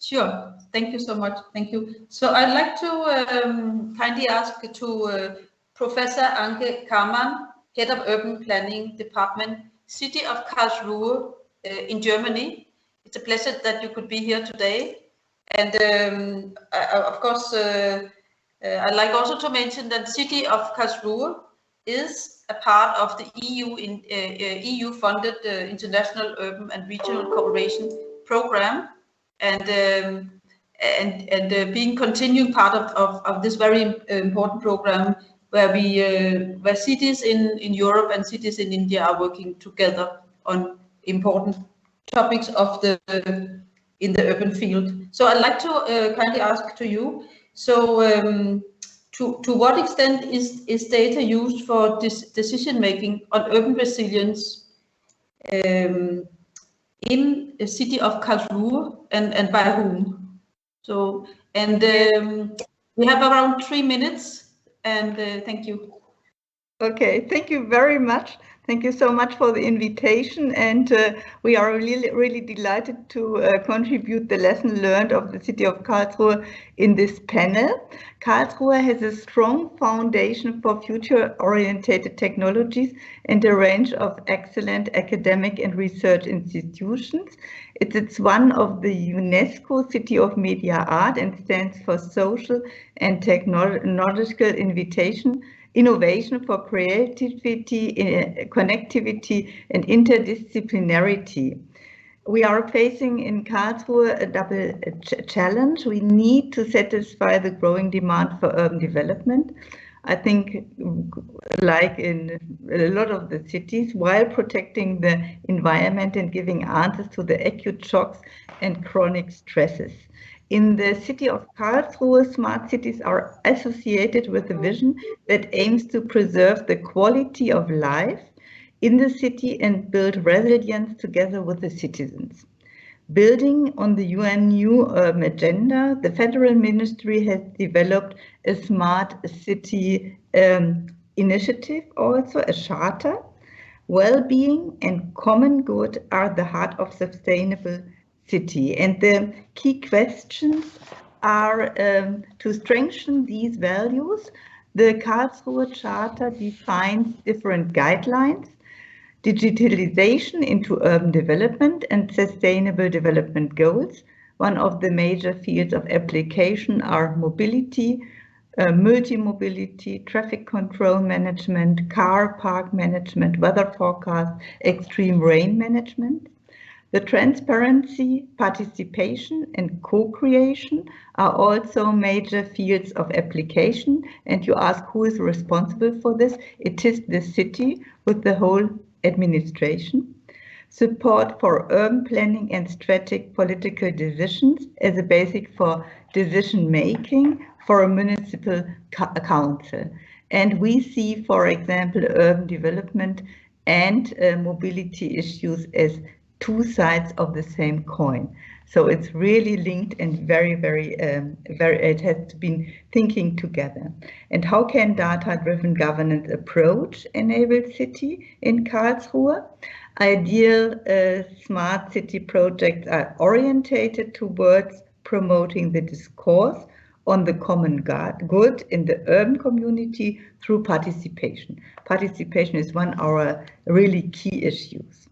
Speaker 6: Sure. Thank you so much. Thank you. So I'd like to kindly ask to Professor Anke Karmann, Head of Urban Planning Department, City of Karlsruhe in Germany. It's a pleasure that you could be here today. And of course, I'd like also to mention that City of Karlsruhe is a part of the EU-funded International Urban and Regional Cooperation Program, and being continuing part of this very important program, where cities in Europe and cities in India are working together on important topics in the urban field. So I'd like to kindly ask to you. So to what extent is data used for decision making on urban resilience in the city of Karlsruhe, and by whom? So, and we have around 3 minutes, and thank you.
Speaker 8: Okay, thank you very much. Thank you so much for the invitation, and we are really delighted to contribute the lesson learned of the city of Karlsruhe in this panel. Karlsruhe has a strong foundation for future-oriented technologies and a range of excellent academic and research institutions. It's one of the UNESCO City of Media Art and stands for social and technological innovation for creativity, connectivity, and interdisciplinarity. We are facing in Karlsruhe a double challenge. We need to satisfy the growing demand for urban development. I think, like in a lot of the cities, while protecting the environment and giving answers to the acute shocks and chronic stresses. In the city of Karlsruhe, smart cities are associated with a vision that aims to preserve the quality of life in the city and build resilience together with the citizens. Building on the UN New Urban Agenda, the Federal Ministry has developed a smart city initiative, also a charter. Well-being and common good are the heart of sustainable city. And the key questions are to strengthen these values. The Karlsruhe Charter defines different guidelines: digitalization into urban development and sustainable development goals. One of the major fields of application are mobility, multi-mobility, traffic control management, car park management, weather forecast, extreme rain management. The transparency, participation, and co-creation are also major fields of application. And you ask who is responsible for this? It is the city with the whole administration. Support for urban planning and strategic political decisions as a basic for decision making for a municipal council. And we see, for example, urban development and mobility issues as two sides of the same coin. So it's really linked and very, it has been thinking together. And how can data-driven governance approach enable city in Karlsruhe? Ideal smart city projects are orientated towards promoting the discourse on the common good in the urban community through participation. Participation is one of our really key issues.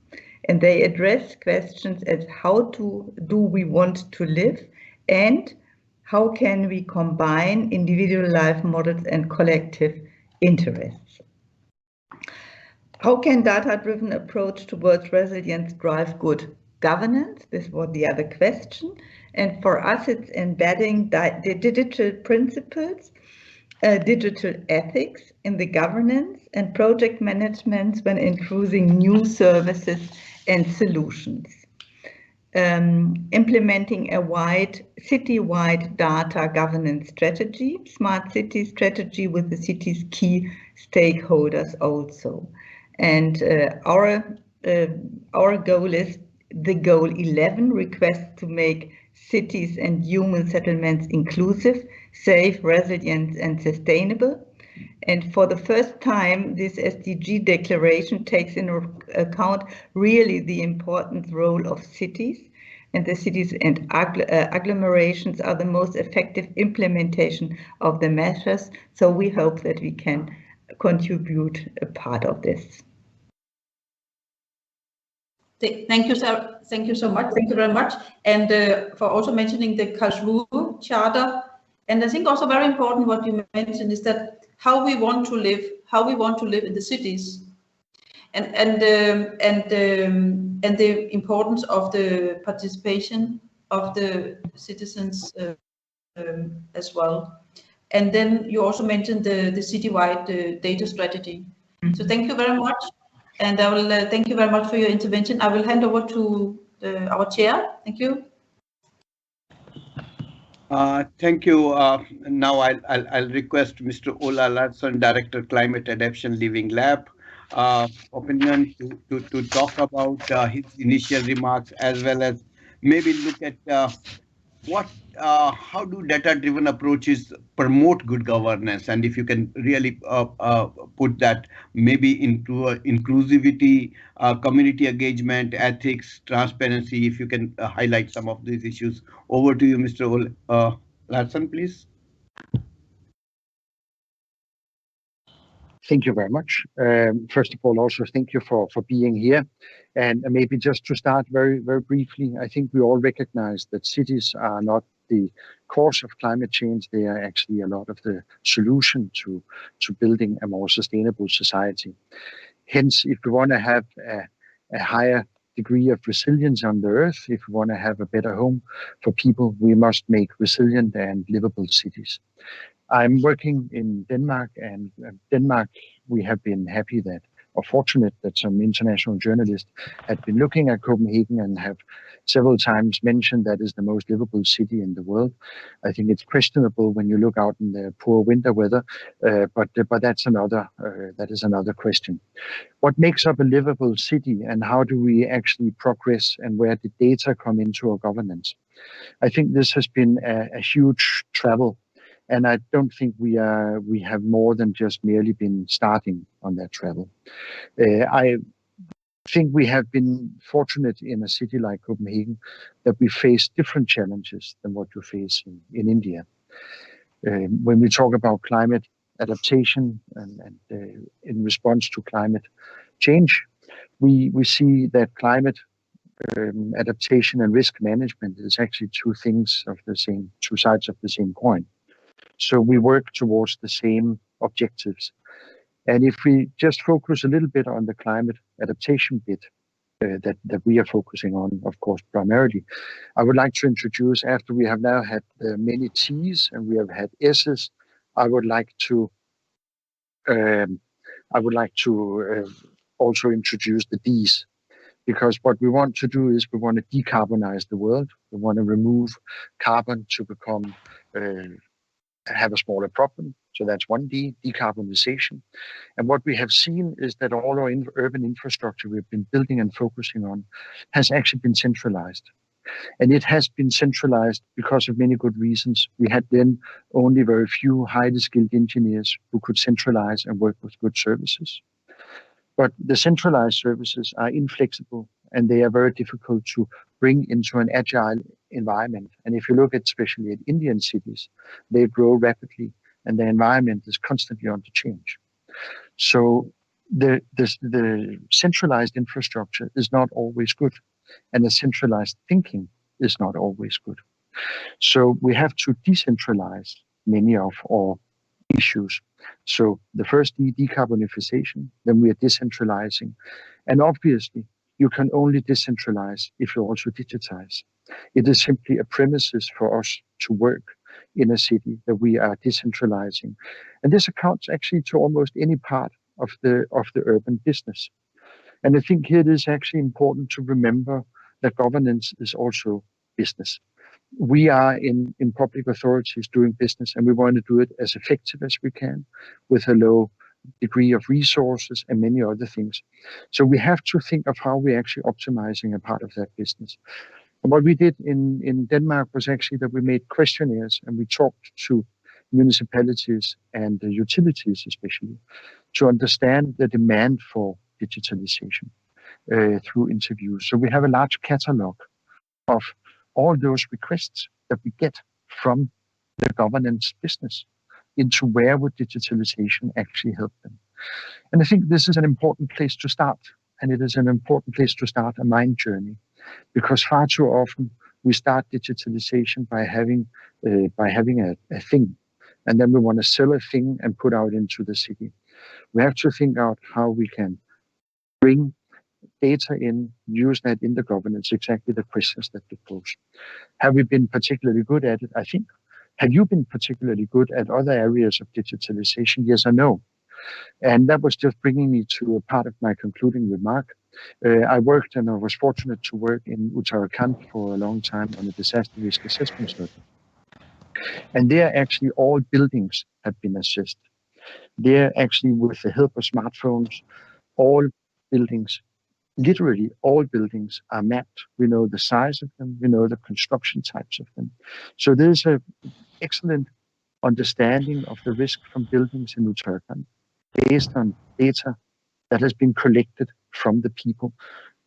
Speaker 8: And they address questions as how do we want to live and how can we combine individual life models and collective interests. How can data-driven approach towards resilience drive good governance? This was the other question. And for us, it's embedding the digital principles, digital ethics in the governance and project management when including new services and solutions. Implementing a city-wide data governance strategy, smart city strategy with the city's key stakeholders also. And our goal is the goal 11, request to make cities and human settlements inclusive, safe, resilient, and sustainable. And for the first time, this SDG declaration takes into account really the important role of cities. And the cities and agglomerations are the most effective implementation of the measures. So we hope that we can contribute a part of this.
Speaker 6: Thank you, sir. Thank you so much. Thank you very much. And for also mentioning the Karlsruhe Charter. And I think also very important what you mentioned is that how we want to live in the cities, and the importance of the participation of the citizens as well. And then you also mentioned the citywide data strategy. Mm-hmm. So thank you very much. And I will thank you very much for your intervention. I will hand over to our chair. Thank you.
Speaker 5: Thank you. Now I'll request Mr. Ola Larsson, Director, Climate Adaptation Living Lab, opinion to talk about his initial remarks, as well as maybe look at how do data-driven approaches promote good governance, and if you can really put that maybe into inclusivity, community engagement, ethics, transparency, if you can highlight some of these issues. Over to you, Mr. Larsson, please.
Speaker 9: Thank you very much. First of all, also thank you for being here. And maybe just to start very briefly, I think we all recognize that cities are not the cause of climate change. They are actually a lot of the solution to building a more sustainable society. Hence, if we want to have a higher degree of resilience on the earth. If we want to have a better home for people, we must make resilient and livable cities. I'm working in Denmark, and Denmark, we have been happy that, or fortunate that some international journalists had been looking at Copenhagen and have several times mentioned that is the most livable city in the world. I think it's questionable when you look out in the poor winter weather, but that is another question. What makes up a livable city, and how do we actually progress, and where did data come into our governance? I think this has been a huge travel, and I don't think we have more than just merely been starting on that travel. I think we have been fortunate in a city like Copenhagen that we face different challenges than what you face in India. When we talk about climate adaptation and in response to climate change, we see that climate adaptation and risk management is actually two sides of the same coin. So we work towards the same objectives. And if we just focus a little bit on the climate adaptation bit that we are focusing on, of course, primarily, I would like to introduce, after we have now had many T's and we have had S's, I would like to also introduce the D's. Because what we want to do is we want to decarbonize the world. We want to remove carbon to become have a smaller problem. So that's one D, decarbonization. And what we have seen is that all our urban infrastructure we've been building and focusing on has actually been centralized. And it has been centralized because of many good reasons. We had then only very few highly skilled engineers who could centralize and work with good services. But the centralized services are inflexible, and they are very difficult to bring into an agile environment. And if you look at especially at Indian cities, they grow rapidly, and the environment is constantly under change. So the centralized infrastructure is not always good, and the centralized thinking is not always good. So we have to decentralize many of our issues. So the first decarbonization, then we are decentralizing. And obviously, you can only decentralize if you also digitize. It is simply a premises for us to work in a city that we are decentralizing. And this accounts actually to almost any part of the urban business. And I think here it is actually important to remember that governance is also business. We are in public authorities doing business, and we want to do it as effective as we can with a low degree of resources and many other things. So we have to think of how we're actually optimizing a part of that business. And what we did in Denmark was actually that we made questionnaires and we talked to municipalities and the utilities especially to understand the demand for digitalization through interviews. So we have a large catalog of all those requests that we get from the governance business into where would digitalization actually help them. And I think this is an important place to start. And it is an important place to start a mind journey, because far too often we start digitalization by having a thing. And then we want to sell a thing and put out into the city. We have to think out how we can bring data in, use that in the governance, exactly the questions that you pose. Have we been particularly good at it? I think. Have you been particularly good at other areas of digitalization? Yes or no? And that was just bringing me to a part of my concluding remark. I worked and I was fortunate to work in Uttarakhand for a long time on a disaster risk assessment study. And there actually all buildings have been assessed. There actually with the help of smartphones, all buildings, literally all buildings are mapped. We know the size of them, we know the construction types of them. So there's an excellent understanding of the risk from buildings in Uttarakhand based on data that has been collected from the people.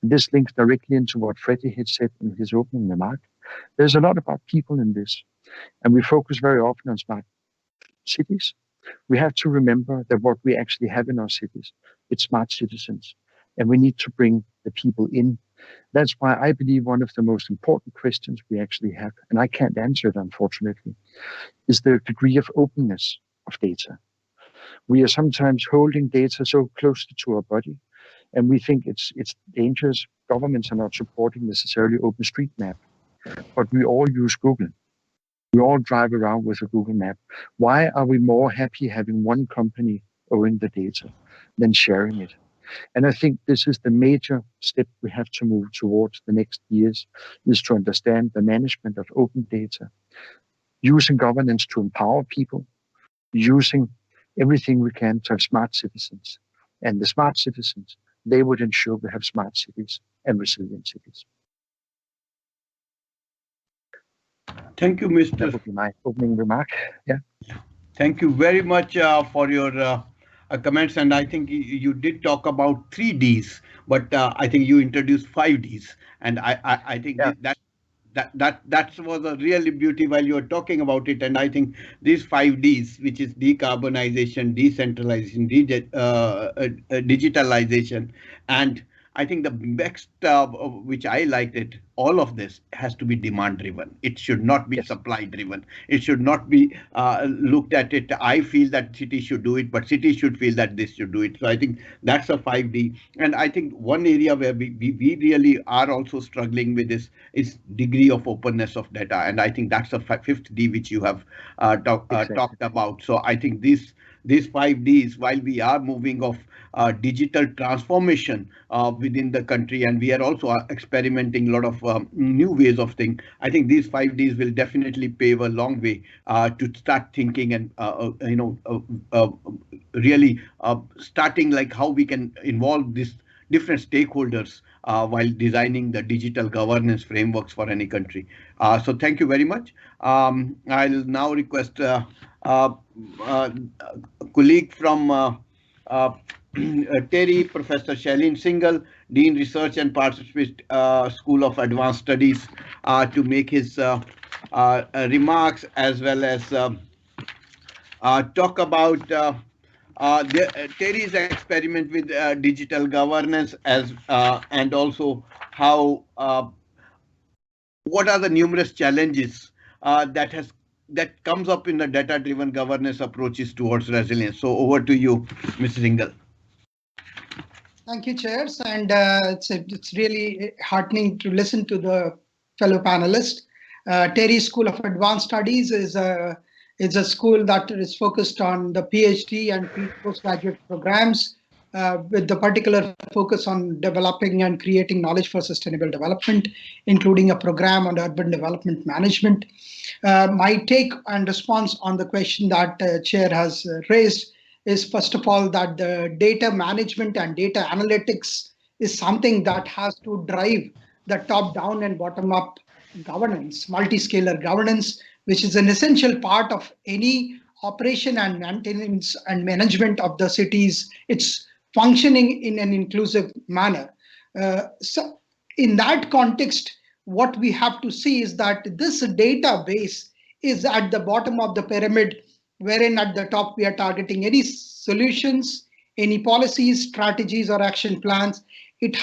Speaker 9: This links directly into what Freddie had said in his opening remark. There's a lot about people in this, and we focus very often on smart cities. We have to remember that what we actually have in our cities, it's smart citizens, and we need to bring the people in. That's why I believe one of the most important questions we actually have, and I can't answer it unfortunately, is the degree of openness of data. We are sometimes holding data so closely to our body, And we think it's dangerous. Governments are not supporting necessarily OpenStreetMap, but we all use Google. We all drive around with a Google map. Why are we more happy having one company owning the data than sharing it? And I think this is the major step we have to move towards the next years, is to understand the management of open data, using governance to empower people, using everything we can to have smart citizens. And the smart citizens, they would ensure we have smart cities and resilient cities.
Speaker 5: Thank you,
Speaker 9: That
Speaker 5: Mr.
Speaker 9: would be my opening remark. Yeah.
Speaker 5: Thank you very much for your comments. And I think you did talk about 3Ds, but I think you introduced 5Ds. And I think
Speaker 9: Yeah.
Speaker 5: that was a really beauty while you were talking about it. And I think these 5Ds, which is decarbonization, decentralization, digitalization, and I think the next, which I liked it, all of this has to be demand driven. It should not be
Speaker 9: Yes.
Speaker 5: supply driven. It should not be looked at it. I feel that cities should do it, but cities should feel that this should do it. So I think that's a 5D. And I think one area where we really are also struggling with this is degree of openness of data. And I think that's a fifth D, which you have
Speaker 9: Exactly.
Speaker 5: talked about. So I think these 5Ds, while we are moving of digital transformation within the country, and we are also experimenting a lot of new ways of thinking. I think these 5Ds will definitely pave a long way to start thinking and really starting like how we can involve these different stakeholders while designing the digital governance frameworks for any country. So thank you very much. I'll now request a colleague from TERI, Professor Shailin Singhal, Dean Research and Participant School of Advanced Studies, to make his remarks, as well as talk about TERI's experiment with digital governance, and also how what are the numerous challenges that comes up in the data-driven governance approaches towards resilience. So over to you, Mr. Singhal.
Speaker 10: Thank you, Chairs, and it's really heartening to listen to the fellow panelists. TERI School of Advanced Studies is a school that is focused on the PhD and postgraduate programs, with the particular focus on developing and creating knowledge for sustainable development, including a program on urban development management. My take and response on the question that Chair has raised is, first of all, that the data management and data analytics is something that has to drive the top-down and bottom-up governance, multi-scalar governance, which is an essential part of any operation and maintenance and management of the cities. It's functioning in an inclusive manner. So in that context, what we have to see is that this database is at the bottom of the pyramid, wherein at the top we are targeting any solutions, any policies, strategies, or action plans. It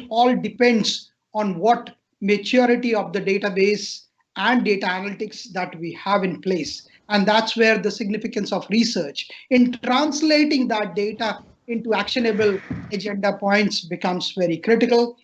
Speaker 10: all depends on what maturity of the database and data analytics that we have in place. And that's where the significance of research in translating that data into actionable agenda points becomes very critical.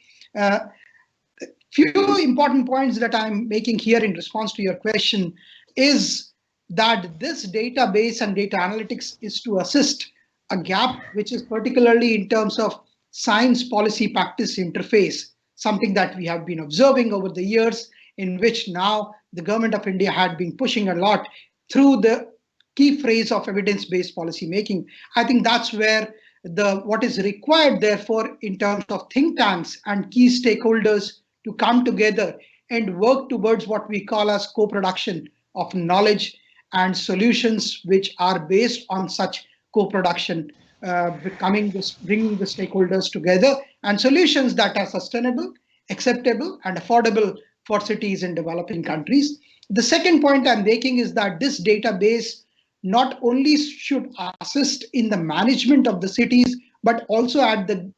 Speaker 10: Few important points that I'm making here in response to your question is that this database and data analytics is to assist a gap, which is particularly in terms of science policy practice interface, something that we have been observing over the years, in which now the government of India had been pushing a lot through the key phrase of evidence-based policy making. I think that's where what is required, therefore, in terms of think tanks and key stakeholders to come together and work towards what we call as co-production of knowledge and solutions which are based on such co-production, bringing the stakeholders together, and solutions that are sustainable, acceptable, and affordable for cities in developing countries. The second point I'm making is that this database not only should assist in the management of the cities, but also at the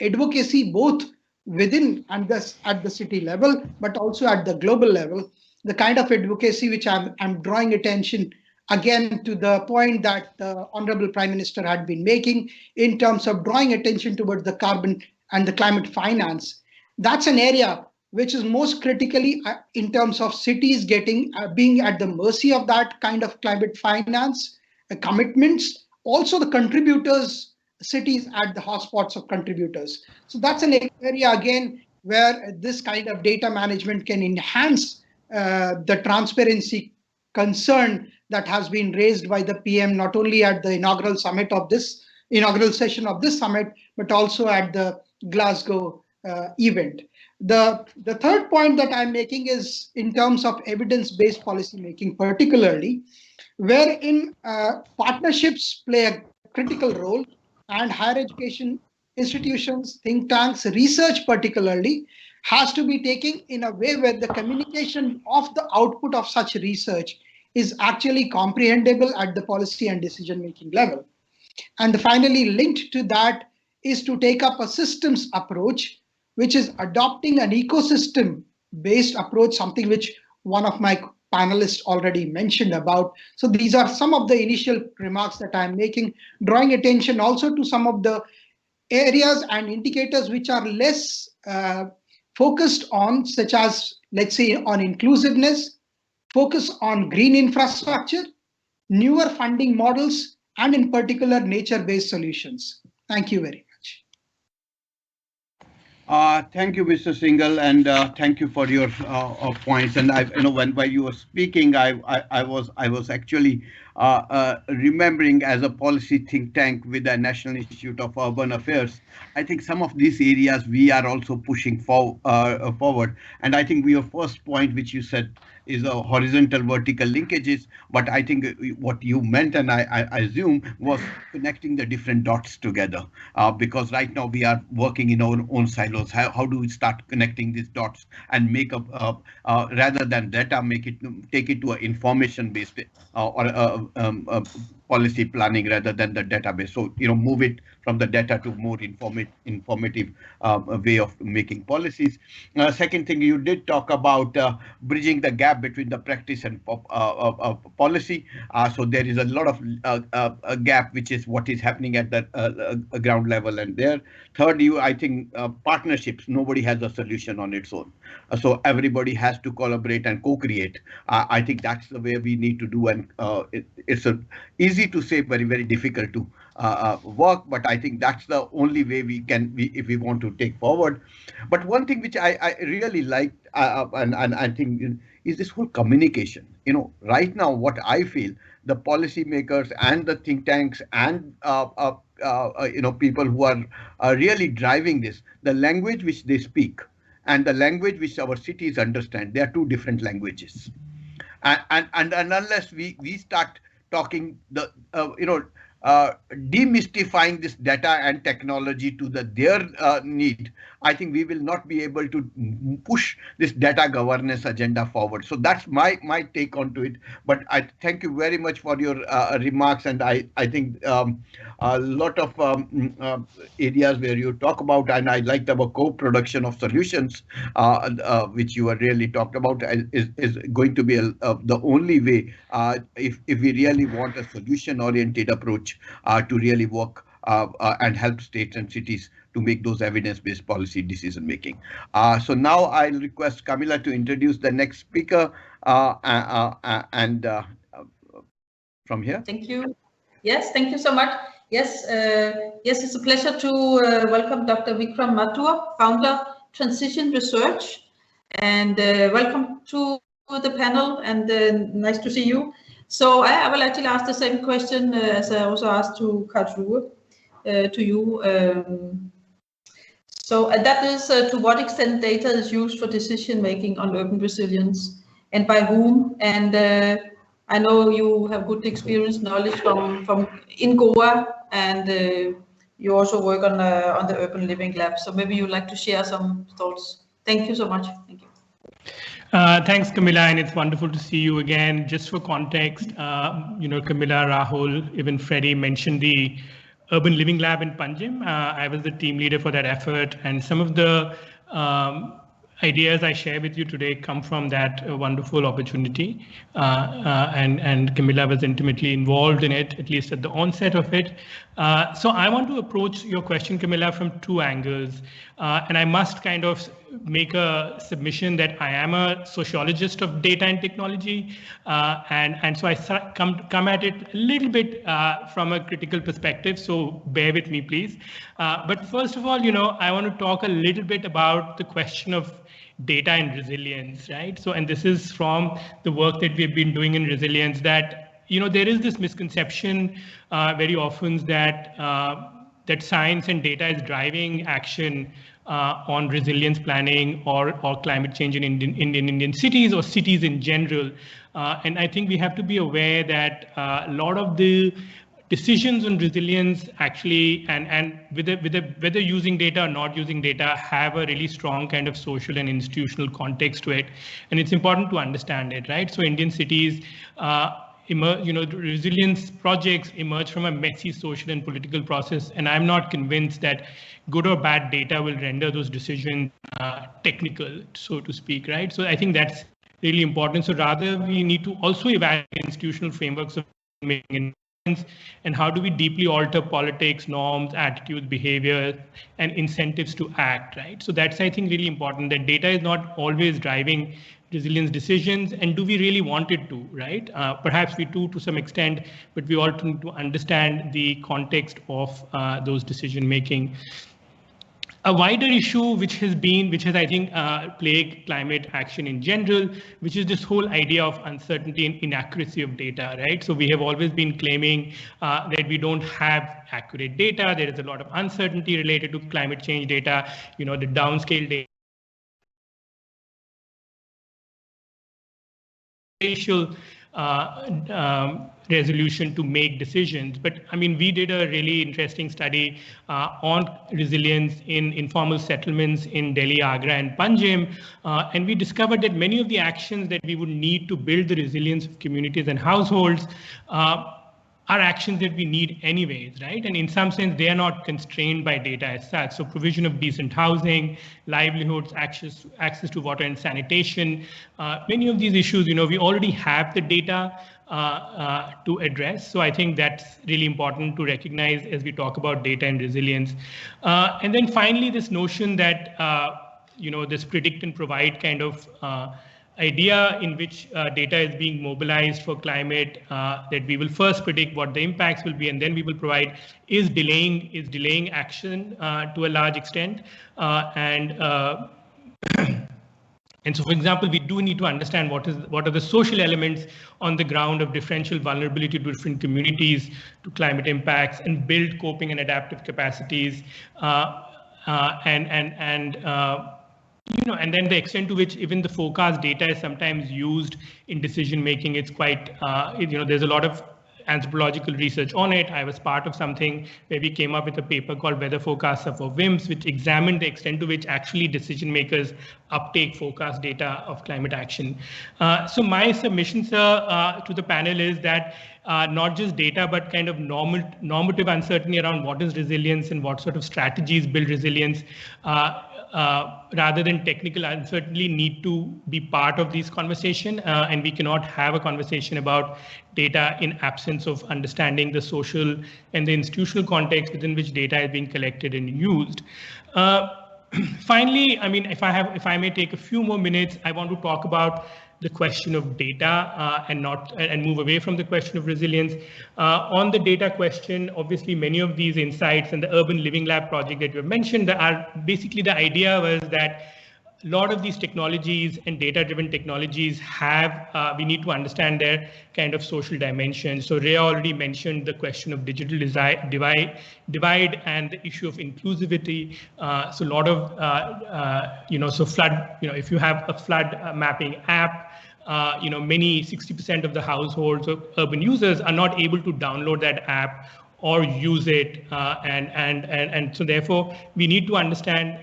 Speaker 10: advocacy, both within and at the city level, but also at the global level. The kind of advocacy which I'm drawing attention again, to the point that the Honorable Prime Minister had been making in terms of drawing attention towards the carbon and the climate finance. That's an area which is most critically in terms of cities being at the mercy of that kind of climate finance commitments. Also the contributors, cities at the hotspots of contributors. So that's an area again where this kind of data management can enhance the transparency concern that has been raised by the PM, not only at the inaugural session of this summit, but also at the Glasgow event. The third point that I'm making is in terms of evidence-based policy making, particularly, wherein partnerships play a critical role, and higher education institutions, think tanks, research particularly, has to be taken in a way where the communication of the output of such research is actually comprehensible at the policy and decision-making level. And finally, linked to that is to take up a systems approach, which is adopting an ecosystem-based approach, something which one of my panelists already mentioned about. So these are some of the initial remarks that I'm making, drawing attention also to some of the areas and indicators which are less focused on, such as, let's say, on inclusiveness, focus on green infrastructure, newer funding models, and in particular, nature-based solutions. Thank you very much.
Speaker 5: Thank you, Mr. Singhal, and thank you for your points. And while you were speaking, I was actually remembering, as a policy think tank with the National Institute of Urban Affairs, I think some of these areas we are also pushing forward. And I think your first point, which you said, is a horizontal vertical linkages, but I think what you meant, and I assume, was connecting the different dots together, because right now we are working in our own silos. How do we start connecting these dots and make up, rather than data, take it to an information based or policy planning rather than the database. So, move it from the data to more informative way of making policies. Second thing, you did talk about bridging the gap between the practice and policy. So there is a lot of a gap, which is what is happening at the ground level. And there, third, I think partnerships. Nobody has a solution on its own. So everybody has to collaborate and co-create. I think that's the way we need to do. And it's easy to say, very, very difficult to work. But I think that's the only way we can, if we want to take forward. But one thing which I really liked, and I think, is this whole communication. Right now, what I feel, the policymakers and the think tanks and people who are really driving this, the language which they speak and the language which our cities understand, they are two different languages. And unless we start talking demystifying this data and technology to their need, I think we will not be able to push this data governance agenda forward. So that's my take onto it. But I thank you very much for your remarks, and I think a lot of areas where you talk about, and I liked about co-production of solutions, which you are really talked about, is going to be the only way if we really want a solution-oriented approach to really work and help states and cities to make those evidence-based policy decision-making. So now I'll request Camilla to introduce the next speaker, and from here.
Speaker 6: Thank you. Yes, thank you so much. Yes, yes, it's a pleasure to welcome Dr. Vikram Mathur, founder, Transition Research, and welcome to the panel, and nice to see you. So I will actually ask the same question as I also asked to Karlsruhe, to you. So that is to what extent data is used for decision making on urban resilience, and by whom? And I know you have good experience, knowledge from in Goa, and you also work on the Urban Living Lab. So maybe you'd like to share some thoughts. Thank you so much. Thank you.
Speaker 11: Thanks, Camilla, and it's wonderful to see you again. Just for context, Camilla, Rahul, even Freddie mentioned the Urban Living Lab in Panjim. I was the team leader for that effort, and some of the ideas I share with you today come from that wonderful opportunity, and Camilla was intimately involved in it, at least at the onset of it. So I want to approach your question, Camilla, from two angles, and I must kind of make a submission that I am a sociologist of data and technology, and so I come at it a little bit from a critical perspective. So bear with me, please. But first of all, I want to talk a little bit about the question of data and resilience, right? So, and this is from the work that we've been doing in resilience, that there is this misconception very often that that science and data is driving action on resilience planning or climate change in Indian cities or cities in general. And I think we have to be aware that a lot of the decisions on resilience actually, and whether using data or not using data, have a really strong kind of social and institutional context to it. And it's important to understand it, right? So Indian cities, resilience projects emerge from a messy social and political process. And I'm not convinced that good or bad data will render those decisions technical, so to speak, right? So I think that's really important. So rather, we need to also evaluate institutional frameworks of making, and how do we deeply alter politics, norms, attitudes, behavior, and incentives to act, right? So that's, I think, really important, that data is not always driving resilience decisions, and do we really want it to, right? Perhaps we do to some extent, but we also need to understand the context of those decision making. A wider issue which has I think plagued climate action in general, which is this whole idea of uncertainty and inaccuracy of data, right? So we have always been claiming that we don't have accurate data. There is a lot of uncertainty related to climate change data, the downscale data, spatial resolution to make decisions. But I mean, we did a really interesting study on resilience in informal settlements in Delhi, Agra, and Panjim, and we discovered that many of the actions that we would need to build the resilience of communities and households are actions that we need anyways, right? And in some sense, they are not constrained by data as such. So provision of decent housing, livelihoods, access to water and sanitation, many of these issues, we already have the data to address. So I think that's really important to recognize as we talk about data and resilience. And then finally, this notion that, this predict and provide kind of idea in which data is being mobilized for climate, that we will first predict what the impacts will be, and then we will provide, is delaying action to a large extent. And so, for example, we do need to understand what are the social elements on the ground of differential vulnerability to different communities to climate impacts, and build coping and adaptive capacities, and then the extent to which even the forecast data is sometimes used in decision making. It's quite, there's a lot of anthropological research on it. I was part of something where we came up with a paper called Weather Forecasts for WIMPs, which examined the extent to which actually decision makers uptake forecast data of climate action. So my submission, sir, to the panel is that not just data, but kind of normative uncertainty around what is resilience and what sort of strategies build resilience, rather than technical uncertainty, need to be part of these conversation, and we cannot have a conversation about data in absence of understanding the social and the institutional context within which data is being collected and used. Finally, I mean, if I may take a few more minutes, I want to talk about the question of data and move away from the question of resilience. On the data question, obviously many of these insights and the Urban Living Lab project that you have mentioned are basically, the idea was that a lot of these technologies and data-driven technologies have, we need to understand their kind of social dimension. So Rhea already mentioned the question of digital divide and the issue of inclusivity. So a lot of, so flood, if you have a flood mapping app, many 60% of the households of urban users are not able to download that app or use it. And so therefore, we need to understand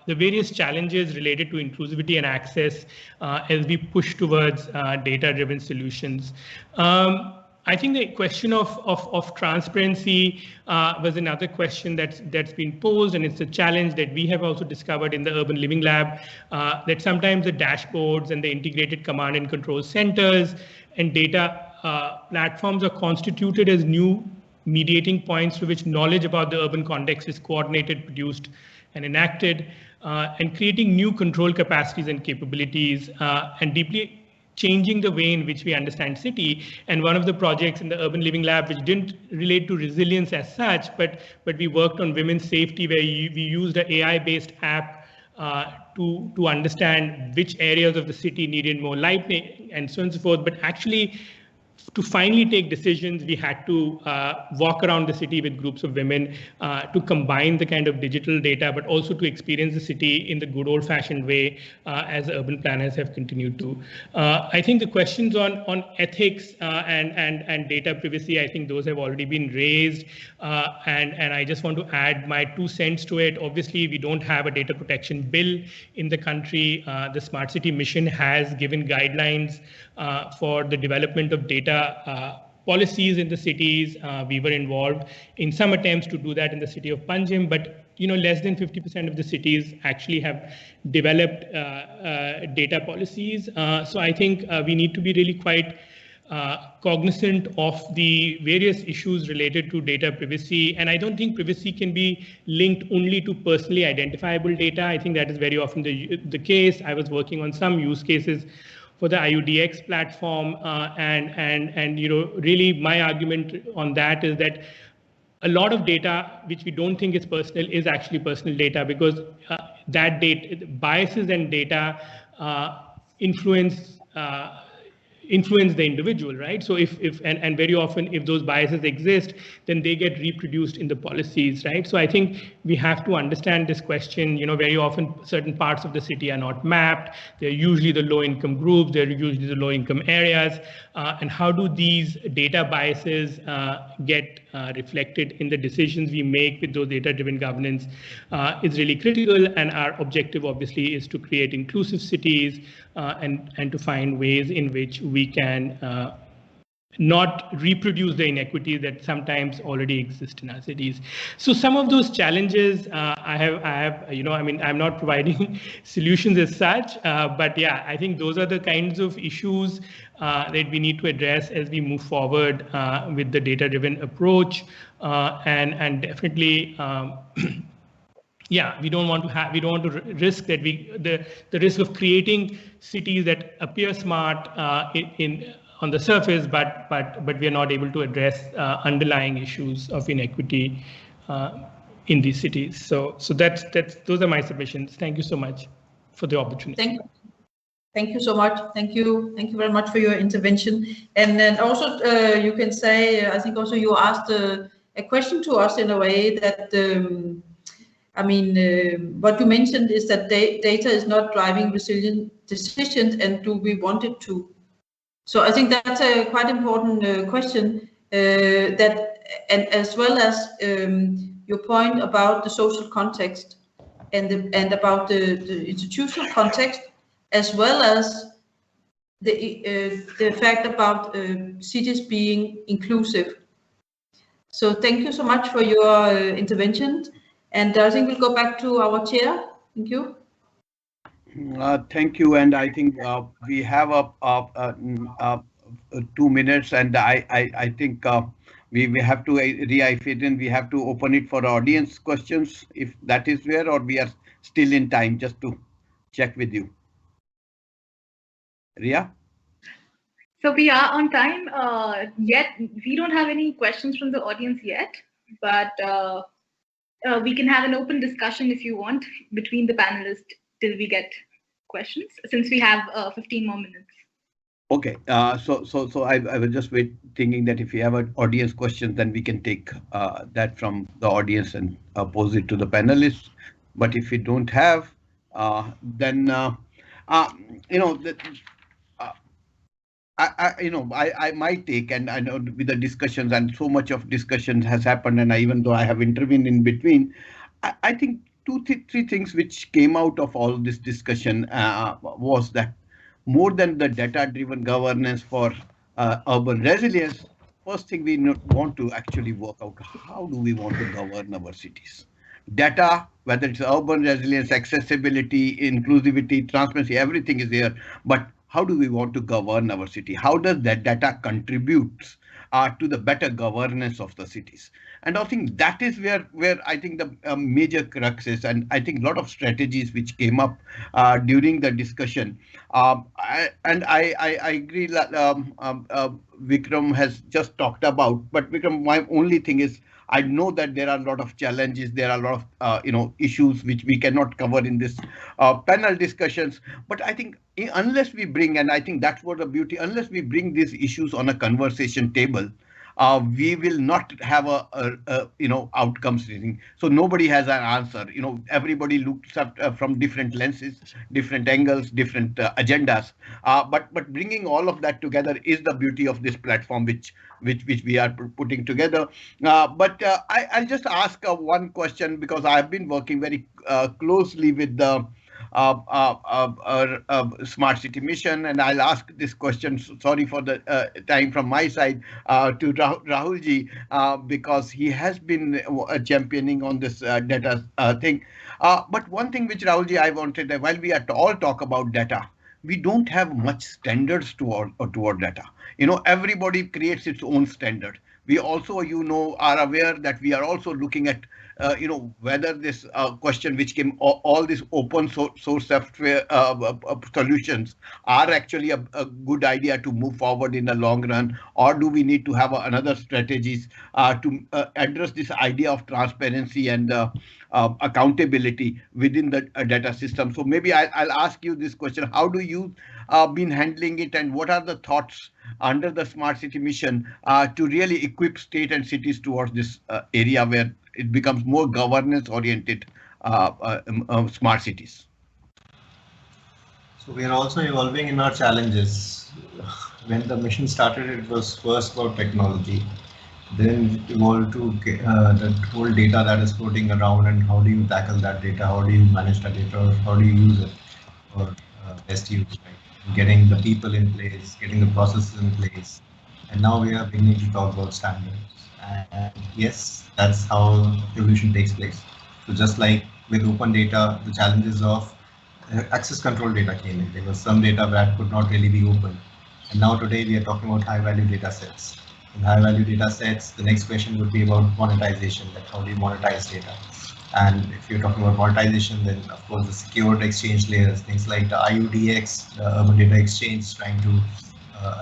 Speaker 11: the various challenges related to inclusivity and access as we push towards data-driven solutions. I think the question of transparency was another question that's been posed, and it's a challenge that we have also discovered in the Urban Living Lab, that sometimes the dashboards and the integrated command and control centers and data platforms are constituted as new mediating points through which knowledge about the urban context is coordinated, produced, and enacted, and creating new control capacities and capabilities, and deeply changing the way in which we understand city. And one of the projects in the Urban Living Lab, which didn't relate to resilience as such, but we worked on women's safety, where we used an AI-based app to understand which areas of the city needed more lighting and so on and so forth. But actually, to finally take decisions, we had to walk around the city with groups of women to combine the kind of digital data, but also to experience the city in the good old-fashioned way, as urban planners have continued to. I think the questions on ethics and data privacy, I think those have already been raised, and I just want to add my 2 cents to it. Obviously, we don't have a data protection bill in the country. The Smart City Mission has given guidelines for the development of data policies in the cities. We were involved in some attempts to do that in the city of Panjim, but less than 50% of the cities actually have developed data policies. So I think we need to be really quite cognizant of the various issues related to data privacy. And I don't think privacy can be linked only to personally identifiable data. I think that is very often the case. I was working on some use cases for the IUDX platform, and really my argument on that is that a lot of data which we don't think is personal is actually personal data, because that data, biases and data influence the individual, right? So and very often if those biases exist, then they get reproduced in the policies, right? So I think we have to understand this question. Very often certain parts of the city are not mapped. They're usually the low income groups, they're usually the low income areas, and how do these data biases get reflected in the decisions we make with those data-driven governance is really critical. And our objective obviously is to create inclusive cities and to find ways in which we can not reproduce the inequities that sometimes already exist in our cities. So some of those challenges I have, I'm not providing solutions as such, but yeah, I think those are the kinds of issues that we need to address as we move forward with the data-driven approach, and definitely. Yeah, we don't want to risk that the risk of creating cities that appear smart on the surface, but we are not able to address underlying issues of inequity in these cities. So those are my submissions. Thank you so much for the opportunity.
Speaker 6: Thank you so much. Thank you very much for your intervention. And then also you can say, I think also you asked a question to us in a way that. What you mentioned is that data is not driving resilient decisions, and do we want it to? So I think that's a quite important question, and as well as your point about the social context and about the institutional context, as well as the fact about cities being inclusive. So thank you so much for your intervention. And I think we'll go back to our chair. Thank you.
Speaker 5: Thank you. And I think we have 2 minutes, and I think we have to, Rhea, if it in, we have to open it for audience questions, if that is where, or we are still in time, just to check with you. Rhea?
Speaker 1: So we are on time. Yet we don't have any questions from the audience yet, but we can have an open discussion if you want between the panelists till we get questions, since we have 15 more minutes.
Speaker 5: Okay, so I was just thinking that if you have an audience question, then we can take that from the audience and pose it to the panelists. But if we don't have, then I might take, and I know with the discussions, and so much of discussion has happened, and even though I have intervened in between, I think three things which came out of all this discussion was that more than the data-driven governance for urban resilience, first thing we want to actually work out, how do we want to govern our cities? Data, whether it's urban resilience, accessibility, inclusivity, transparency, everything is there. But how do we want to govern our city? How does that data contribute to the better governance of the cities? And I think that is where I think the major crux is. And I think a lot of strategies which came up during the discussion. I agree that Vikram has just talked about. But Vikram, my only thing is, I know that there are a lot of challenges, there are a lot of issues which we cannot cover in this panel discussions. But I think unless we bring, and I think that's what the beauty, unless we bring these issues on a conversation table, we will not have a outcomes reading. So nobody has an answer. Everybody looks at from different lenses, different angles, different agendas. But bringing all of that together is the beauty of this platform, which we are putting together. I'll just ask one question, because I've been working very closely with the smart city mission, and I'll ask this question. Sorry for the time from my side to Rahulji, because he has been championing on this data thing. But one thing which Rahulji I wanted, while we all talk about data, we don't have much standards toward data. Everybody creates its own standard. We also, are aware that we are also looking at whether this question which came, all these open source software solutions are actually a good idea to move forward in the long run, or do we need to have another strategies to address this idea of transparency and accountability within the data system. So maybe I'll ask you this question: how do you been handling it, and what are the thoughts under the smart city mission to really equip state and cities towards this area where it becomes more governance oriented smart cities?
Speaker 7: So we are also evolving in our challenges. When the mission started, it was first about technology. Then it evolved to the whole data that is floating around, and how do you tackle that data? How do you manage that data? Or how do you use it for best use? Right? Getting the people in place, getting the processes in place. And now we are beginning to talk about standards. And yes, that's how evolution takes place. So just like with open data, the challenges of access control data came in. There was some data that could not really be open. And now today we are talking about high value data sets. In high value data sets, the next question would be about monetization, like how do you monetize data? And if you're talking about monetization, then of course the secured exchange layers, things like the IUDX, the Urban Data Exchange, trying to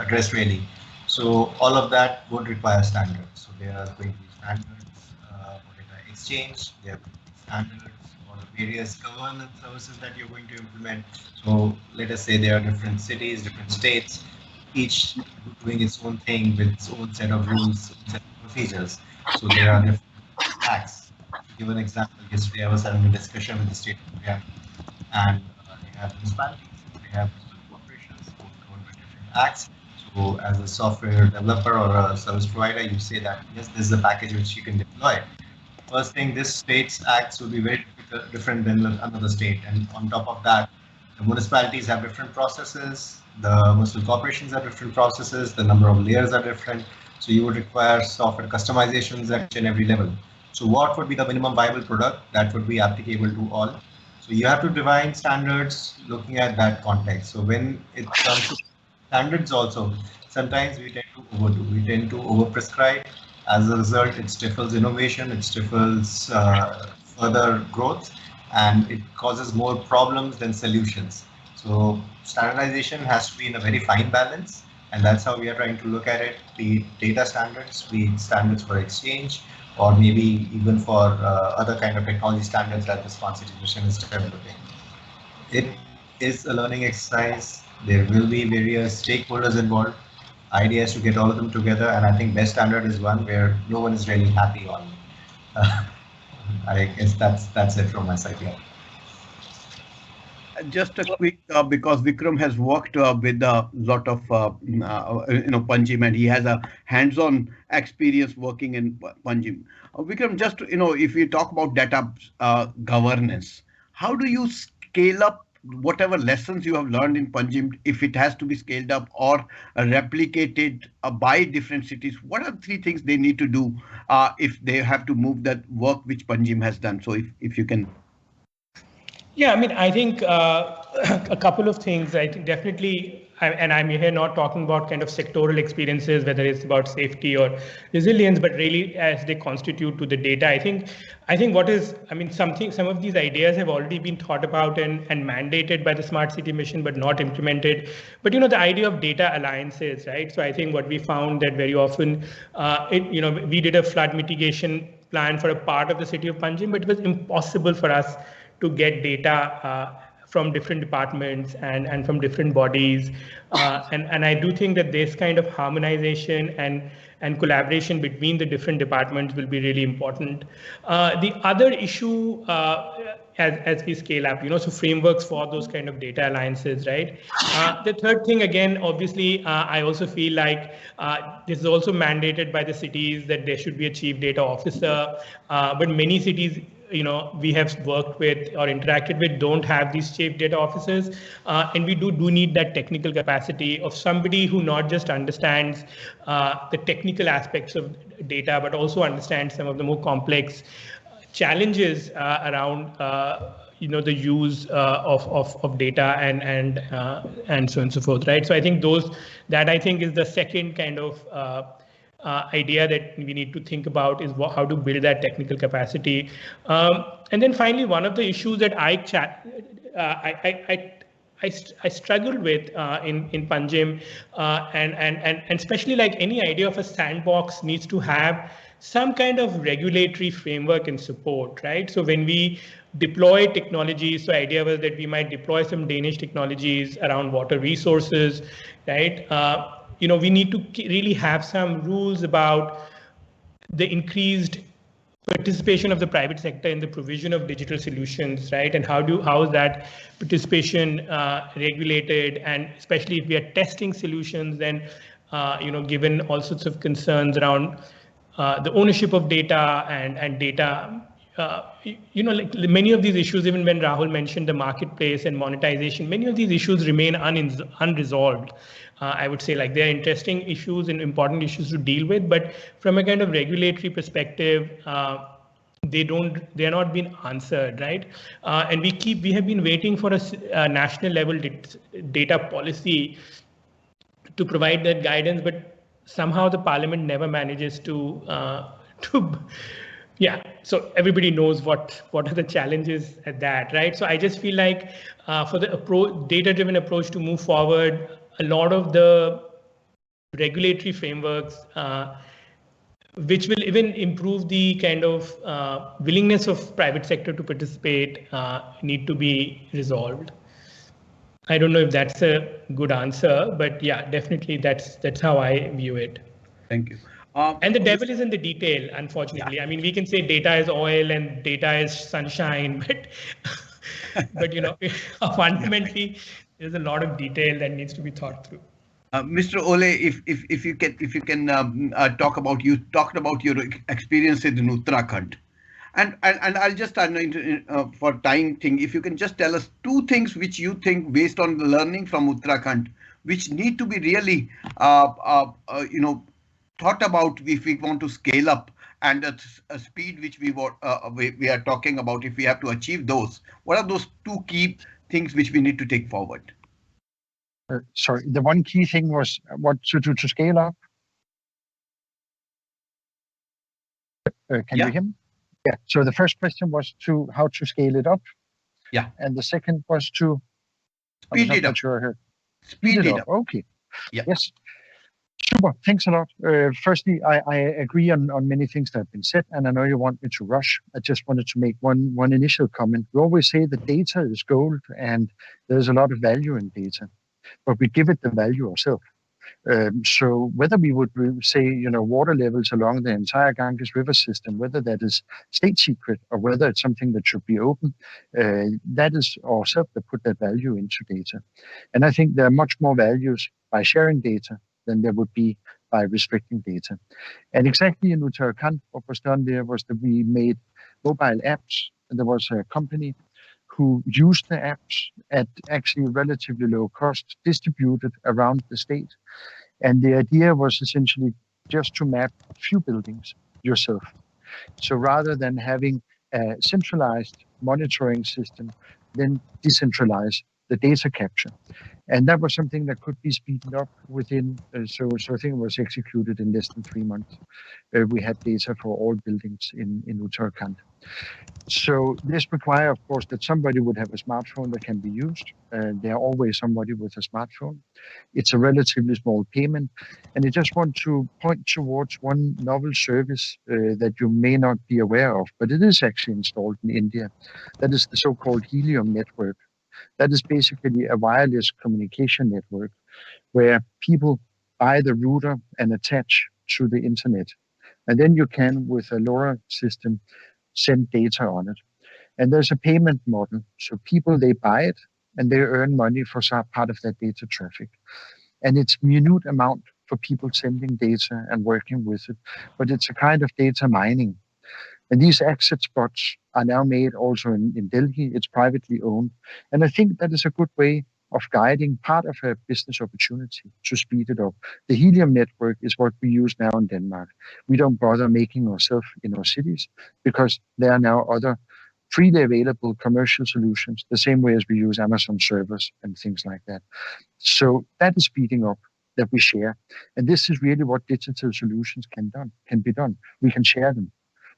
Speaker 7: address really. So all of that would require standards. So there are going to be standards for data exchange, there are standards for the various governance services that you're going to implement. So let us say there are different cities, different states, each doing its own thing with its own set of rules, set of procedures. So there are different acts. To give an example, yesterday I was having a discussion with the state of Rhea, and they have municipalities, they have corporations, both governed by different acts. So as a software developer or a service provider, you say that, yes, this is a package which you can deploy. First thing, this state's acts will be very different than another state. And on top of that, the municipalities have different processes, the municipal corporations have different processes, the number of layers are different. So you would require software customizations at each and every level. So what would be the minimum viable product that would be applicable to all? So you have to define standards looking at that context. So when it comes to standards also, sometimes we tend to overdo, we tend to overprescribe. As a result, it stifles innovation, it stifles further growth, and it causes more problems than solutions. So standardization has to be in a very fine balance, and that's how we are trying to look at it, be it data standards, be it standards for exchange, or maybe even for other kind of technology standards that the smart city mission is developing. It is a learning exercise. There will be various stakeholders involved. Idea is to get all of them together, and I think best standard is one where no one is really happy on. I guess that's it from my side. Yeah.
Speaker 5: Just a quick, because Vikram has worked with a lot of Panjim, and he has a hands-on experience working in Panjim. Vikram, just if we talk about data governance, how do you scale up whatever lessons you have learned in Panjim, if it has to be scaled up or replicated by different cities, what are 3 things they need to do if they have to move that work which Panjim has done? So if you can.
Speaker 11: Yeah, I mean, I think a couple of things. I think definitely, and I'm here not talking about kind of sectoral experiences, whether it's about safety or resilience, but really as they constitute to the data. I think what is, I mean, some of these ideas have already been thought about and mandated by the Smart City mission, but not implemented. But the idea of data alliances, right? So I think what we found that very often, we did a flood mitigation plan for a part of the city of Panjim, but it was impossible for us to get data from different departments and from different bodies. And I do think that this kind of harmonization and collaboration between the different departments will be really important. The other issue as we scale up, so frameworks for those kind of data alliances, right? The third thing, again, obviously, I also feel like this is also mandated by the cities that there should be a chief data officer, but many cities we have worked with or interacted with don't have these chief data officers, and we do need that technical capacity of somebody who not just understands the technical aspects of data, but also understands some of the more complex challenges around the use of data and so on and so forth, right? So I think that I think is the second kind of idea that we need to think about is how to build that technical capacity. And then finally, one of the issues that I struggled with in Panjim, and especially like any idea of a sandbox needs to have some kind of regulatory framework and support, right? So when we deploy technologies, so idea was that we might deploy some Danish technologies around water resources, right? We need to really have some rules about the increased participation of the private sector in the provision of digital solutions, right? And how is that participation regulated? And especially if we are testing solutions, then given all sorts of concerns around the ownership of data and data. Like many of these issues, even when Rahul mentioned the marketplace and monetization, many of these issues remain unresolved. I would say like they're interesting issues and important issues to deal with, but from a kind of regulatory perspective, they're not being answered, right? And we have been waiting for a national level data policy to provide that guidance, but somehow the parliament never manages to yeah, so everybody knows what are the challenges at that, right? So I just feel like for the data-driven approach to move forward, a lot of the regulatory frameworks, which will even improve the kind of willingness of private sector to participate, need to be resolved. I don't know if that's a good answer, but yeah, definitely that's how I view it.
Speaker 5: Thank you.
Speaker 11: And the devil is in the detail, unfortunately. Yeah. I mean, we can say data is oil and data is sunshine, but fundamentally, there's a lot of detail that needs to be thought through.
Speaker 5: Mr. Ole, if you can talk about, you talked about your experiences in Uttarakhand, and I'll just for time thing, if you can just tell us 2 things which you think based on the learning from Uttarakhand, which need to be really thought about if we want to scale up, and a speed which we are talking about, if we have to achieve those, what are those 2 key things which we need to take forward?
Speaker 9: Sorry, the one key thing was what to do to scale up. Can you hear me? Yeah. So the first question was how to scale it up.
Speaker 5: Yeah.
Speaker 9: And the second was to
Speaker 5: speed it up.
Speaker 9: Speed it up. Okay.
Speaker 5: Yeah.
Speaker 9: Yes. Super. Thanks a lot. Firstly, I agree on many things that have been said, and I know you want me to rush. I just wanted to make one initial comment. We always say that data is gold, and there's a lot of value in data, but we give it the value ourselves. So whether we would say, water levels along the entire Ganges River system, whether that is state secret or whether it's something that should be open, that is ourselves that put that value into data. And I think there are much more values by sharing data than there would be by restricting data. And exactly in Uttarakhand, what was done there was that we made mobile apps, and there was a company who use the apps at actually relatively low cost, distributed around the state. And the idea was essentially just to map few buildings yourself. So rather than having a centralized monitoring system, then decentralize the data capture. And that was something that could be speeded up within, so I think it was executed in less than 3 months. We had data for all buildings in Uttarakhand. So this requires, of course, that somebody would have a smartphone that can be used. There are always somebody with a smartphone. It's a relatively small payment. And I just want to point towards one novel service that you may not be aware of, but it is actually installed in India. That is the so-called Helium network. That is basically a wireless communication network where people buy the router and attach to the internet. And then you can, with a LoRa system, send data on it. And there's a payment model. So people, they buy it and they earn money for some part of that data traffic. And it's minute amount for people sending data and working with it. But it's a kind of data mining. And these access spots are now made also in Delhi. It's privately owned. And I think that is a good way of guiding part of a business opportunity to speed it up. The Helium network is what we use now in Denmark. We don't bother making ourselves in our cities because there are now other freely available commercial solutions, the same way as we use Amazon servers and things like that. So that is speeding up that we share. And this is really what digital solutions can be done. We can share them.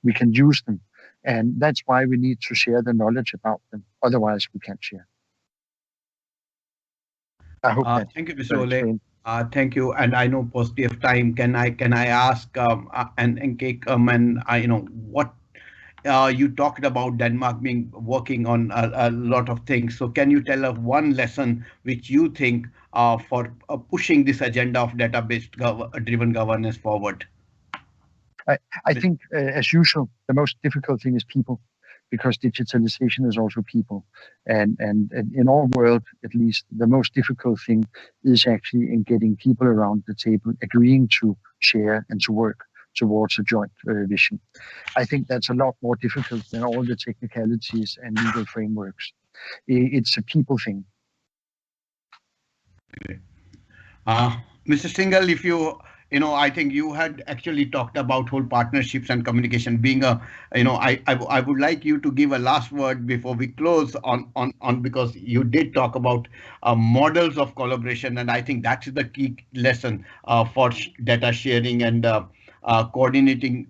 Speaker 9: We can use them. And that's why we need to share the knowledge about them. Otherwise, we can't share. I hope that.
Speaker 5: Thank you, Mr. Ole. Thank you. And I know paucity of time. Can I ask and Kek, and what you talked about Denmark being working on a lot of things. So can you tell us one lesson which you think for pushing this agenda of database driven governance forward?
Speaker 9: I think, as usual, the most difficult thing is people, because digitalization is also people. And in our world, at least, the most difficult thing is actually in getting people around the table, agreeing to share and to work towards a joint vision. I think that's a lot more difficult than all the technicalities and legal frameworks. It's a people thing.
Speaker 5: Mr. Singhal, if I think you had actually talked about whole partnerships and communication being I would like you to give a last word before we close on because you did talk about models of collaboration, and I think that's the key lesson for data sharing and coordinating,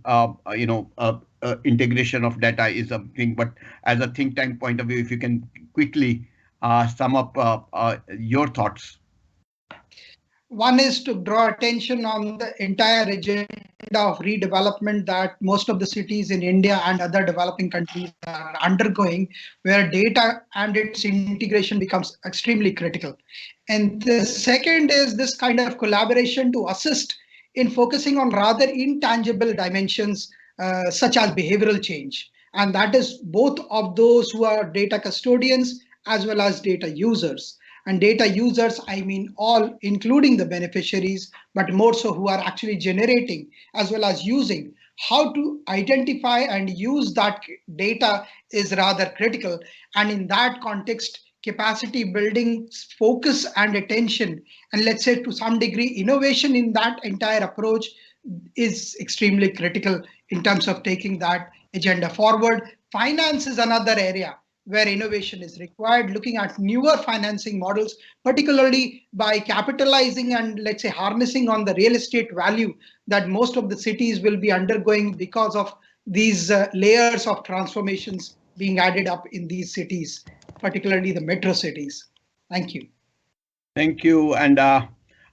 Speaker 5: integration of data is a thing. But as a think tank point of view, if you can quickly sum up your thoughts.
Speaker 10: One is to draw attention on the entire agenda of redevelopment that most of the cities in India and other developing countries are undergoing, where data and its integration becomes extremely critical. And the second is this kind of collaboration to assist in focusing on rather intangible dimensions such as behavioral change. And that is both of those who are data custodians as well as data users. And data users, I mean all, including the beneficiaries, but more so who are actually generating as well as using. How to identify and use that data is rather critical. And in that context, capacity building, focus and attention, and let's say to some degree, innovation in that entire approach is extremely critical in terms of taking that agenda forward. Finance is another area where innovation is required, looking at newer financing models, particularly by capitalizing and let's say harnessing on the real estate value that most of the cities will be undergoing because of these layers of transformations being added up in these cities, particularly the metro cities. Thank you.
Speaker 5: Thank you. And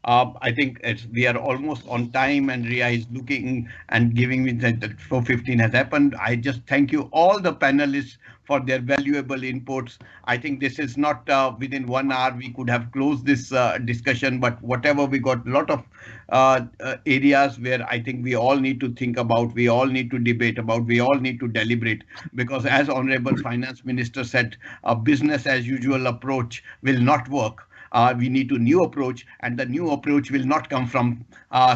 Speaker 5: I think we are almost on time, and Rhea is looking and giving me that 4:15 has happened. I just thank you all the panelists for their valuable inputs. I think this is not within 1 hour we could have closed this discussion, but whatever, we got a lot of areas where I think we all need to think about, we all need to debate about, we all need to deliberate, because as Honorable Finance Minister said, a business as usual approach will not work. we need a new approach, and the new approach will not come from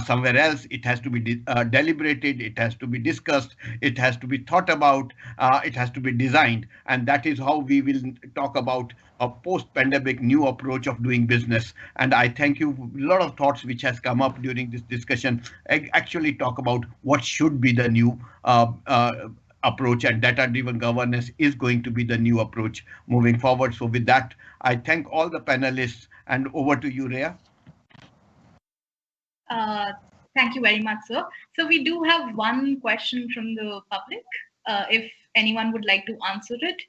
Speaker 5: somewhere else. It has to be deliberated, it has to be discussed, it has to be thought about, it has to be designed, and that is how we will talk about a post-pandemic new approach of doing business. And I thank you. A lot of thoughts which has come up during this discussion actually talk about what should be the new approach, and data-driven governance is going to be the new approach moving forward. So with that, I thank all the panelists, and over to you, Rhea.
Speaker 1: Thank you very much, sir. So we do have one question from the public, if anyone would like to answer it.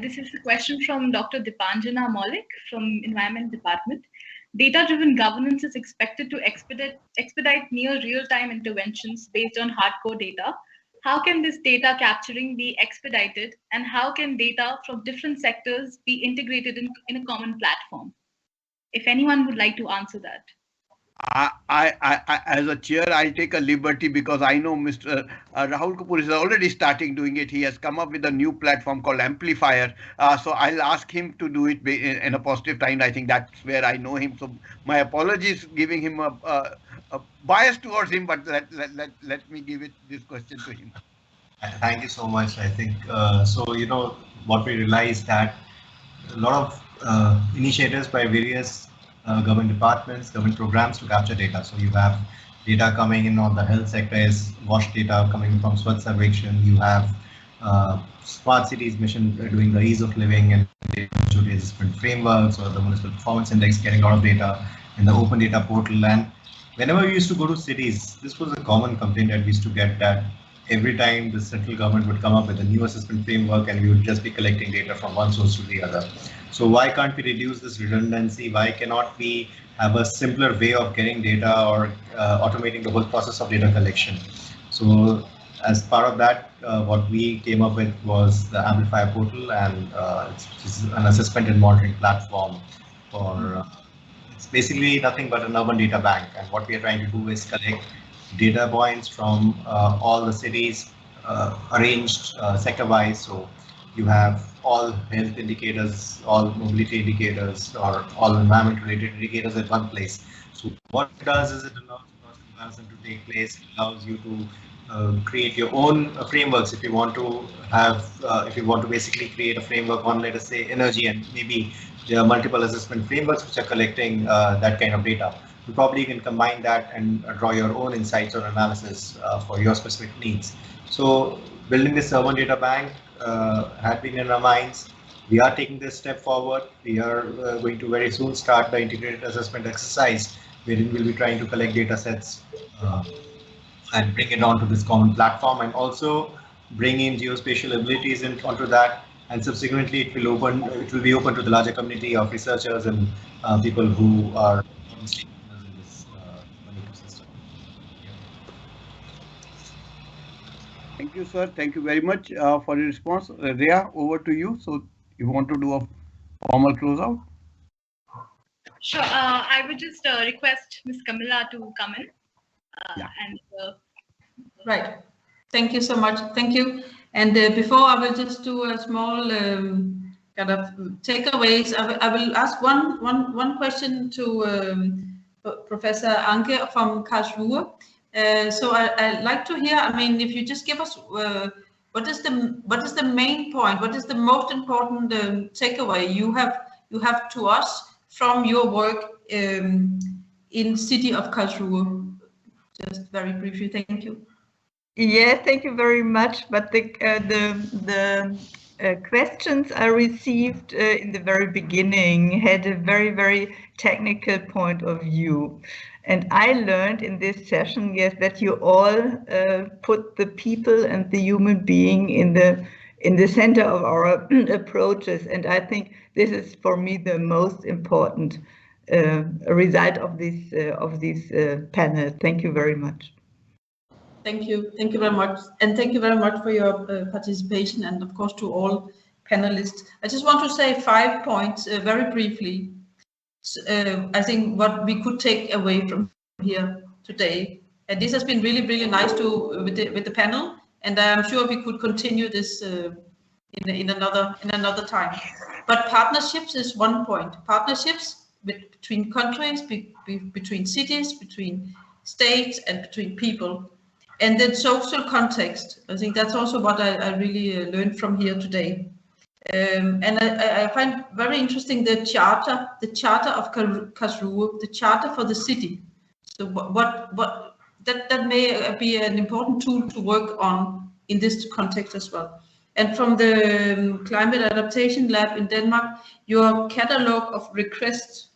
Speaker 1: This is a question from Dr. Dipanjana Maulik from Environment Department. Data-driven governance is expected to expedite near real-time interventions based on hardcore data. How can this data capturing be expedited, and how can data from different sectors be integrated in a common platform? If anyone would like to answer that.
Speaker 5: I, as a chair, I'll take a liberty, because I know Mr. Rahul Kapoor is already starting doing it. He has come up with a new platform called Amplifier. So I'll ask him to do it in a positive time. I think that's where I know him. So my apologies giving him a bias towards him, but let me give this question to him.
Speaker 7: Thank you so much. I think, so, you know, what we realized that a lot of initiatives by various government departments, government programs to capture data. So you have data coming in on the health sector, is WASH data coming from Swachh Sarvekshan. You have smart cities mission doing the ease of living and data assessment frameworks, or the municipal performance index getting a lot of data in the open data portal. And whenever we used to go to cities, this was a common complaint that we used to get, that every time the central government would come up with a new assessment framework and we would just be collecting data from one source to the other. So why can't we reduce this redundancy? Why cannot we have a simpler way of getting data, or automating the whole process of data collection? So as part of that, what we came up with was the Amplifier portal, and it's an assessment and monitoring platform for, it's basically nothing but an urban data bank. And what we are trying to do is collect data points from all the cities, arranged sector-wise. So you have all health indicators, all mobility indicators, or all environment-related indicators at one place. So what it does is it allows cross comparison to take place. It allows you to create your own frameworks if you want to have, if you want to basically create a framework on, let us say, energy, and maybe there are multiple assessment frameworks which are collecting that kind of data. You probably can combine that and draw your own insights or analysis for your specific needs. So building this urban data bank had been in our minds. We are taking this step forward. We are going to very soon start the integrated assessment exercise, wherein we'll be trying to collect data sets and bring it onto this common platform, and also bring in geospatial abilities onto that. And subsequently, it will be open to the larger community of researchers and people who are stakeholders in this ecosystem.
Speaker 5: Thank you, sir. Thank you very much for your response. Rhea, over to you. So you want to do a formal closeout?
Speaker 1: Sure. I would just request Ms. Camilla to come in.
Speaker 6: Right. Thank you so much. Thank you. And before I will just do a small kind of takeaways, I will ask one question to Professor Anke from Karlsruhe. So I'd like to hear, I mean, if you just give us what is the main point, what is the most important takeaway you have to us from your work in city of Karlsruhe? Just very briefly, thank you.
Speaker 8: Yeah, thank you very much. But the questions I received in the very beginning had a very, very technical point of view. And I learned in this session, yes, that you all put the people and the human being in the center of our approaches. And I think this is for me the most important result of this panel. Thank you very much.
Speaker 6: Thank you very much, and thank you very much for your participation, and of course to all panelists. I just want to say 5 points very briefly. I think what we could take away from here today, and this has been really, really nice with the panel, and I'm sure we could continue this in another time. But partnerships is one point. Partnerships between countries, between cities, between states, and between people. And then social context. I think that's also what I really learned from here today. And I find very interesting the charter of Karlsruhe, the charter for the city. So that may be an important tool to work on in this context as well. And from the Climate Adaptation Lab in Denmark, your catalog of requests,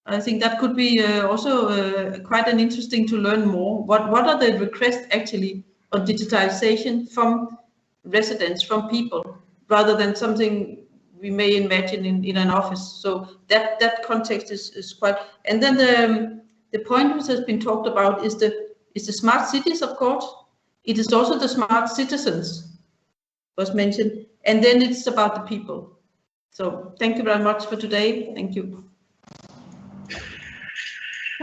Speaker 6: I think that could be also quite an interesting to learn more. What are the requests actually on digitalization from residents, from people, rather than something we may imagine in an office? So that context is quite. And then the point which has been talked about is the smart cities, of course. It is also the smart citizens was mentioned, and then it's about the people. So thank you very much for today. Thank you.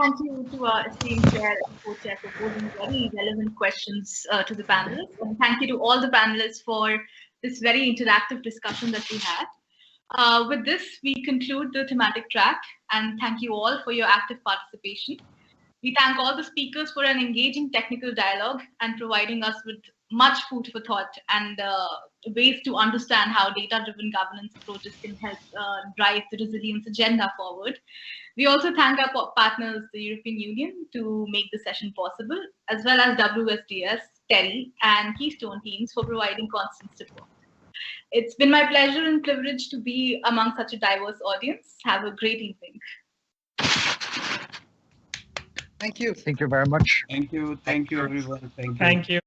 Speaker 1: Thank you to our esteemed chair and co-chair for posing very relevant questions to the panelists. And thank you to all the panelists for this very interactive discussion that we had. With this, we conclude the thematic track, and thank you all for your active participation. We thank all the speakers for an engaging technical dialogue and providing us with much food for thought and ways to understand how data-driven governance approaches can help drive the resilience agenda forward. We also thank our partners, the European Union, to make the session possible, as well as WSDS, TERI, and Keystone teams for providing constant support. It's been my pleasure and privilege to be among such a diverse audience. Have a great evening.
Speaker 10: Thank you.
Speaker 9: Thank you very much.
Speaker 5: Thank you everyone. Thank you.
Speaker 11: Thank you.